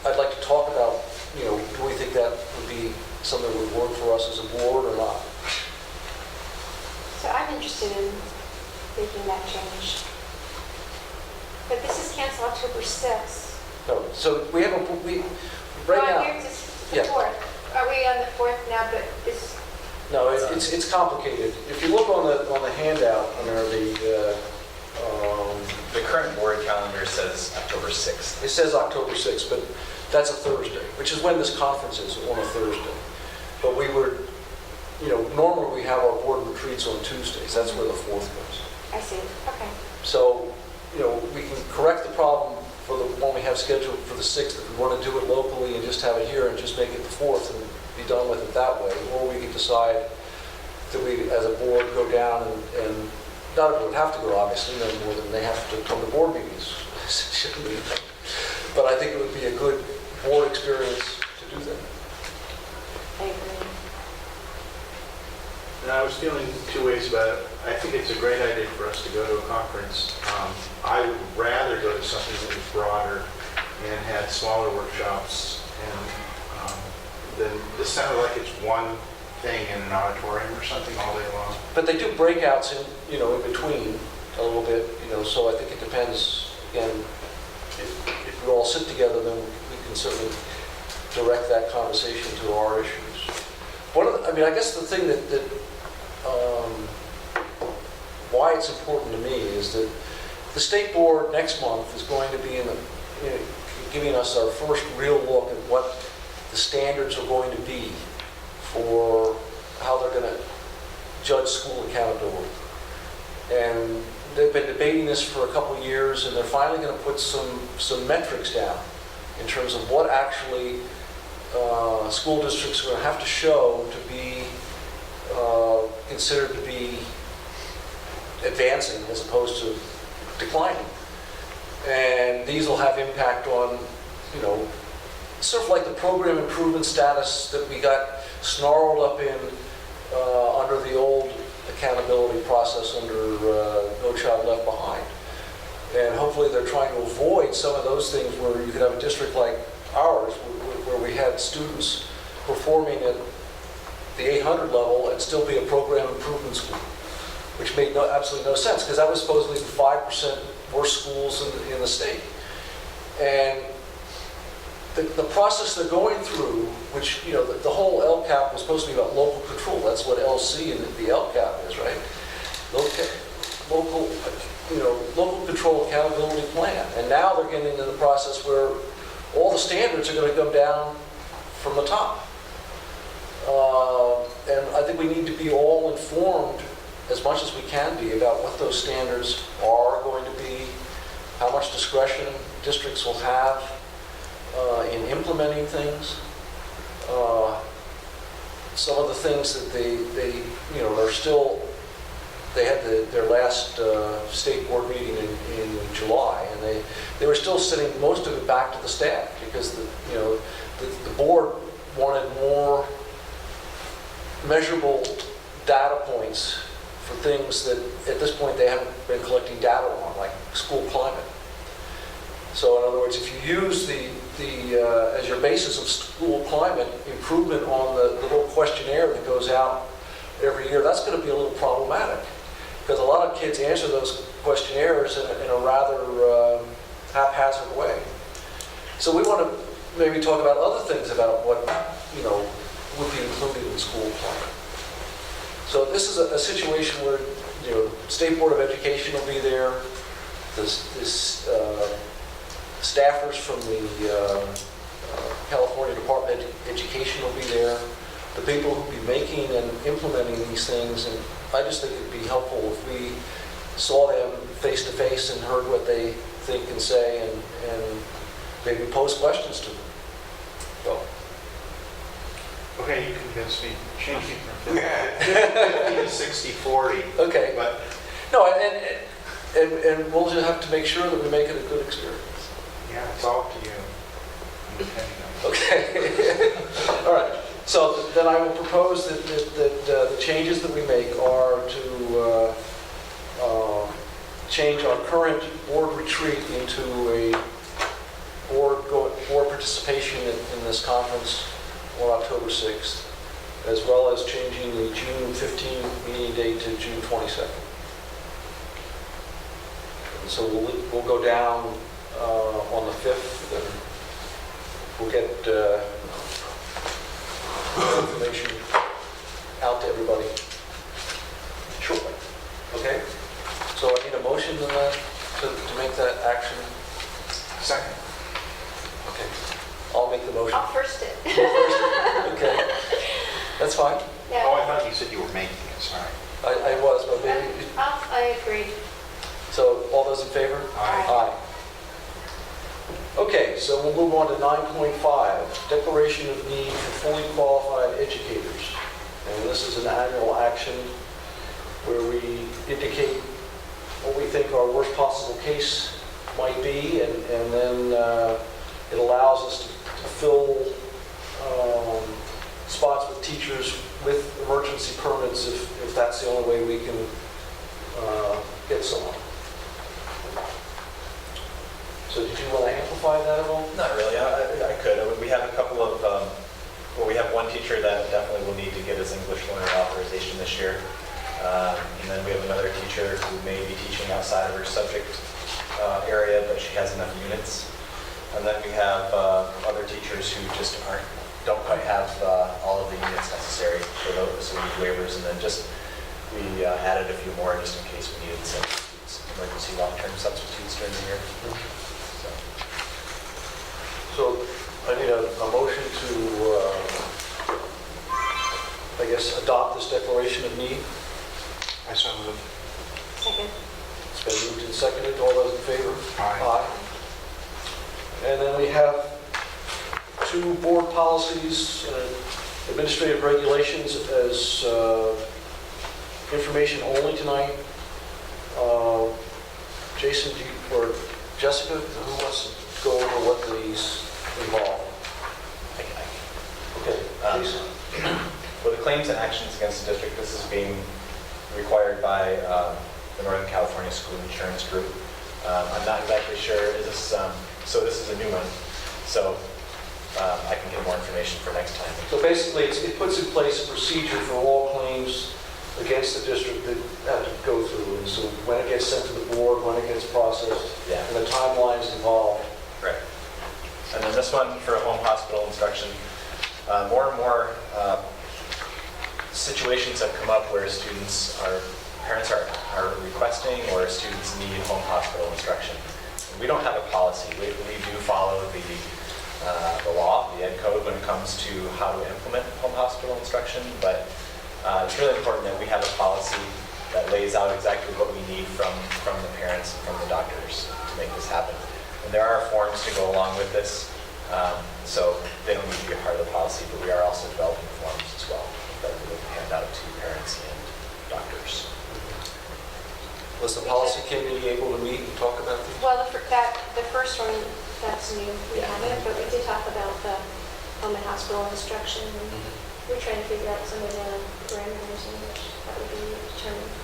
I'd like to talk about, do we think that would be something that would work for us as a board or not? So I'm interested in making that change. But this is canceled October 6th. No, so we have right now. Here's the Yeah. 4th. Are we on the 4th now, but this, No, it's complicated. If you look on the handout under The current board calendar says October 6th. it says October 6th, but that's a Thursday, which is when this conference is, on a Thursday. But we would, normally we have our board retreats on Tuesdays. That's where the 4th goes. I see, okay. So, we can correct the problem for the one we have scheduled for the 6th if we want to do it locally and just have it here and just make it the 4th and be done with it that way. Or we can decide that we, as a board, go down and not everyone would have to go, obviously, no more than they have to come to board meetings. But I think it would be a good board experience to do that. I agree. And I was feeling two ways about it. I think it's a great idea for us to go to a conference. I would rather go to something that was broader and had smaller workshops. And then this sounded like it's one thing in an auditorium or something all day long. But they do breakouts in between a little bit, so I think it depends, again, if we all sit together, then we can certainly direct that conversation to our issues. I guess the thing that why it's important to me is that the state board next month is going to be giving us our first real look at what the standards are going to be for how they're going to judge school accountability. And they've been debating this for a couple years, and they're finally going to put some metrics down in terms of what actually school districts are going to have to show to be considered to be advancing as opposed to declining. And these will have impact on, sort of like the program improvement status that we got snarled up in under the old accountability process under No Child Left Behind. And hopefully they're trying to avoid some of those things where you could have a district like ours where we had students performing at the 800 level and still be a program improvement school, which made absolutely no sense because that was supposedly the 5% worst schools in the state. And the process they're going through, which, the whole LCAP was supposed to be about local control. That's what LC and the LCAP is, right? Local control accountability plan. And now they're getting into the process where all the standards are going to come down from the top. And I think we need to be all informed as much as we can be about what those standards are going to be, how much discretion districts will have in implementing things. Some of the things that they had their last state board meeting in July, and they were still sending most of it back to the staff because the board wanted more measurable data points for things that at this point they haven't been collecting data on, like school climate. So in other words, if you use as your basis of school climate improvement on the little questionnaire that goes out every year, that's going to be a little problematic because a lot of kids answer those questionnaires in a rather haphazard way. So we want to maybe talk about other things about what would be included in school climate. So this is a situation where State Board of Education will be there. This staffers from the California Department of Education will be there. The people who will be making and implementing these things, and I just think it'd be helpful if we saw them face to face and heard what they think and say, and maybe pose questions to them. So. Okay, you convinced me. Change me from 50 to 60-40. Okay. But no, and we'll just have to make sure that we make it a good experience. yeah, it's all up to you. I'm depending on you. Okay. All right. So then I will propose that the changes that we make are to change our current board retreat into a board participation in this conference on October 6th, as well as changing the June 15th meeting date to June 22nd. And so we'll go down on the 5th, and we'll get information out to everybody shortly. Okay? So I need a motion to make that action. Second. Okay. I'll make the motion. I'll first it. Okay. That's fine. Yeah. Oh, I thought you said you were making it, sorry. I was, but maybe. I agree. So all those in favor? Aye. Aye. Okay, so we'll move on to 9.5, Declaration of Need for Fully Qualified Educators. And this is an annual action where we indicate what we think our worst possible case might be, and then it allows us to fill spots with teachers with emergency permits if that's the only way we can get someone. So did you want to amplify that at all? Not really. I could. We have a couple of, we have one teacher that definitely will need to get his English learner authorization this year. And then we have another teacher who may be teaching outside of her subject area, but she has enough units. And then we have other teachers who just don't quite have all of the units necessary for those, so we need waivers. And then we added a few more just in case we needed substitutes, emergency long-term substitutes during the year. So I need a motion to, I guess, adopt this declaration of need. I so moved. Second. It's Been moved and seconded. All those in favor? Aye. And then we have 2 board policies and administrative regulations as information only tonight. Jason, or Jessica, who wants to go over what these involve? Okay, Jason. For the claims and actions against the district, this is being required by the Northern California School Insurance Group. I'm not exactly sure, is this, so this is a new one, so I can get more information for next time. So basically, it puts in place a procedure for all claims against the district that have to go through. And so when it gets sent to the board, when it gets processed, Yeah. and the timelines involved. Right. And then this one for home hospital instruction. More and more situations have come up where parents are requesting or students need home hospital instruction. We don't have a policy. We do follow the law, the ed code, when it comes to how to implement home hospital instruction, but it's really important that we have a policy that lays out exactly what we need from the parents and from the doctors to make this happen. And there are forms to go along with this, so they don't need to be a part of the policy, but we are also developing forms as well that we will hand out to parents and doctors. Was the policy committee able to meet and talk about these? Well, the first one, that's new, we haven't, but we did talk about the home and hospital instruction. We're trying to figure out some of the parameters in which that would be determined.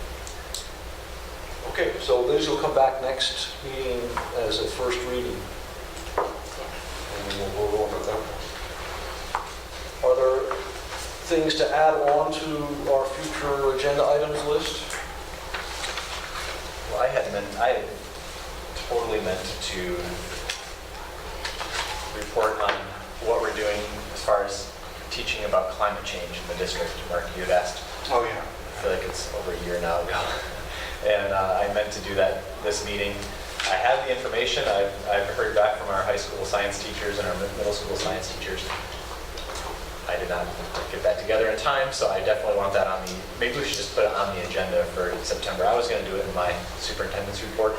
Okay, so these will come back next meeting as a first reading. And we'll go over them. Are there things to add on to our future agenda items list? Well, I had totally meant to report on what we're doing as far as teaching about climate change in the district. Mark, you had asked. Oh, yeah. I feel like it's over a year now ago. And I meant to do that this meeting. I have the information. I've heard back from our high school science teachers and our middle school science teachers. I did not get that together in time, so I definitely want that on the, maybe we should just put it on the agenda for September. I was going to do it in my superintendent's report,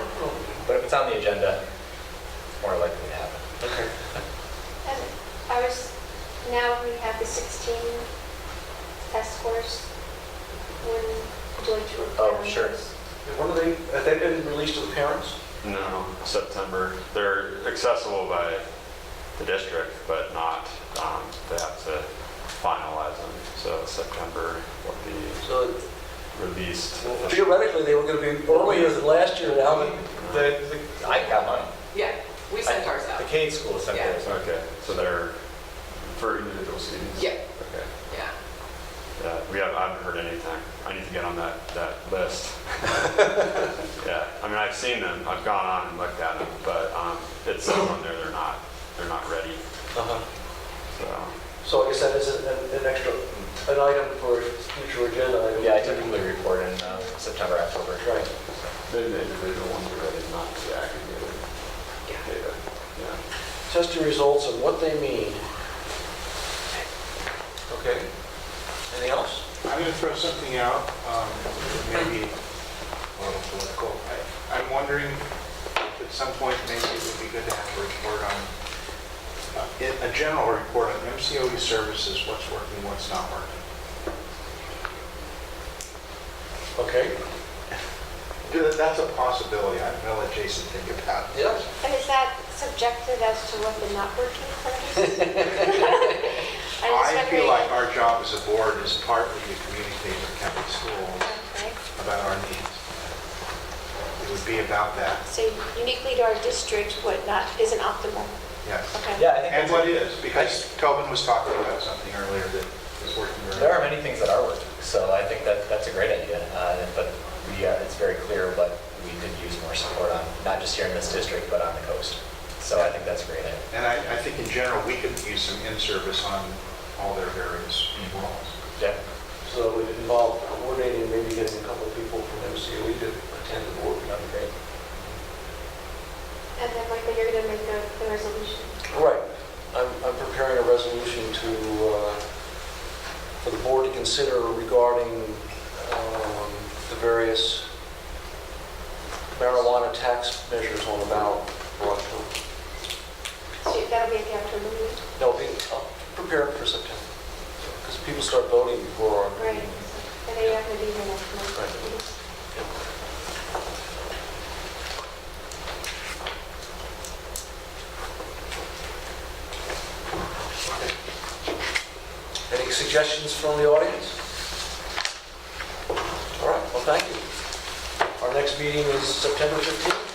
but if it's on the agenda, it's more likely to happen. Okay. And now we have the 16 test scores. When would you like to report on sure. those? When are have they been released to the parents? No, September. They're accessible by the district, but not, they have to finalize them. So September will be So released. theoretically, they were going to be earlier than last year now. I got mine. Yeah, we sent ours out. The K-8 school sent Yeah. theirs. Okay, so they're for individual students? Yeah. Okay. Yeah. Yeah, I haven't heard anything. I need to get on that list. Yeah, I mean, I've seen them, I've gone on and looked at them, but it's still on there, they're not ready. So I guess that is an extra, an item for future agenda item. Yeah, I typically report in September, October. Right. Maybe the individual ones are ready, not the aggregated data. Yeah. Testing results and what they mean. Okay. Anything else? I'm going to throw something out, maybe a little political. I'm wondering if at some point maybe it would be good to have a report on, a general report on MCOE services, what's working, what's not working. Okay. That's a possibility. I'm going to let Jason think about it. Yes. And is that subjective as to what the not working part is? I feel like our job as a board is partly to communicate with county schools Okay. about our needs. It would be about that, So uniquely to our district, what isn't optimal. yes. Okay. Yeah, I think And that's what is, because Tobin was talking about something earlier that is working very there are well. many things that are working, so I think that's a great idea. But it's very clear what we could use more support on, not just here in this district, but on the coast. So I think that's a great idea. And I think in general, we could use some in-service on all their various roles. Yeah. So it would involve coordinating, maybe getting a couple of people from MCOE to attend the board. That'd be great. And then Michael, you're going to make the resolution. Right. I'm preparing a resolution for the board to consider regarding the various marijuana tax measures on the ballot for October. So that'll be at the October meeting? No, I'll prepare it for September, because people start voting before our Right. meeting. And they have to be here next month. Right. Any suggestions from the audience? All right, well, thank you. Our next meeting is September 15th.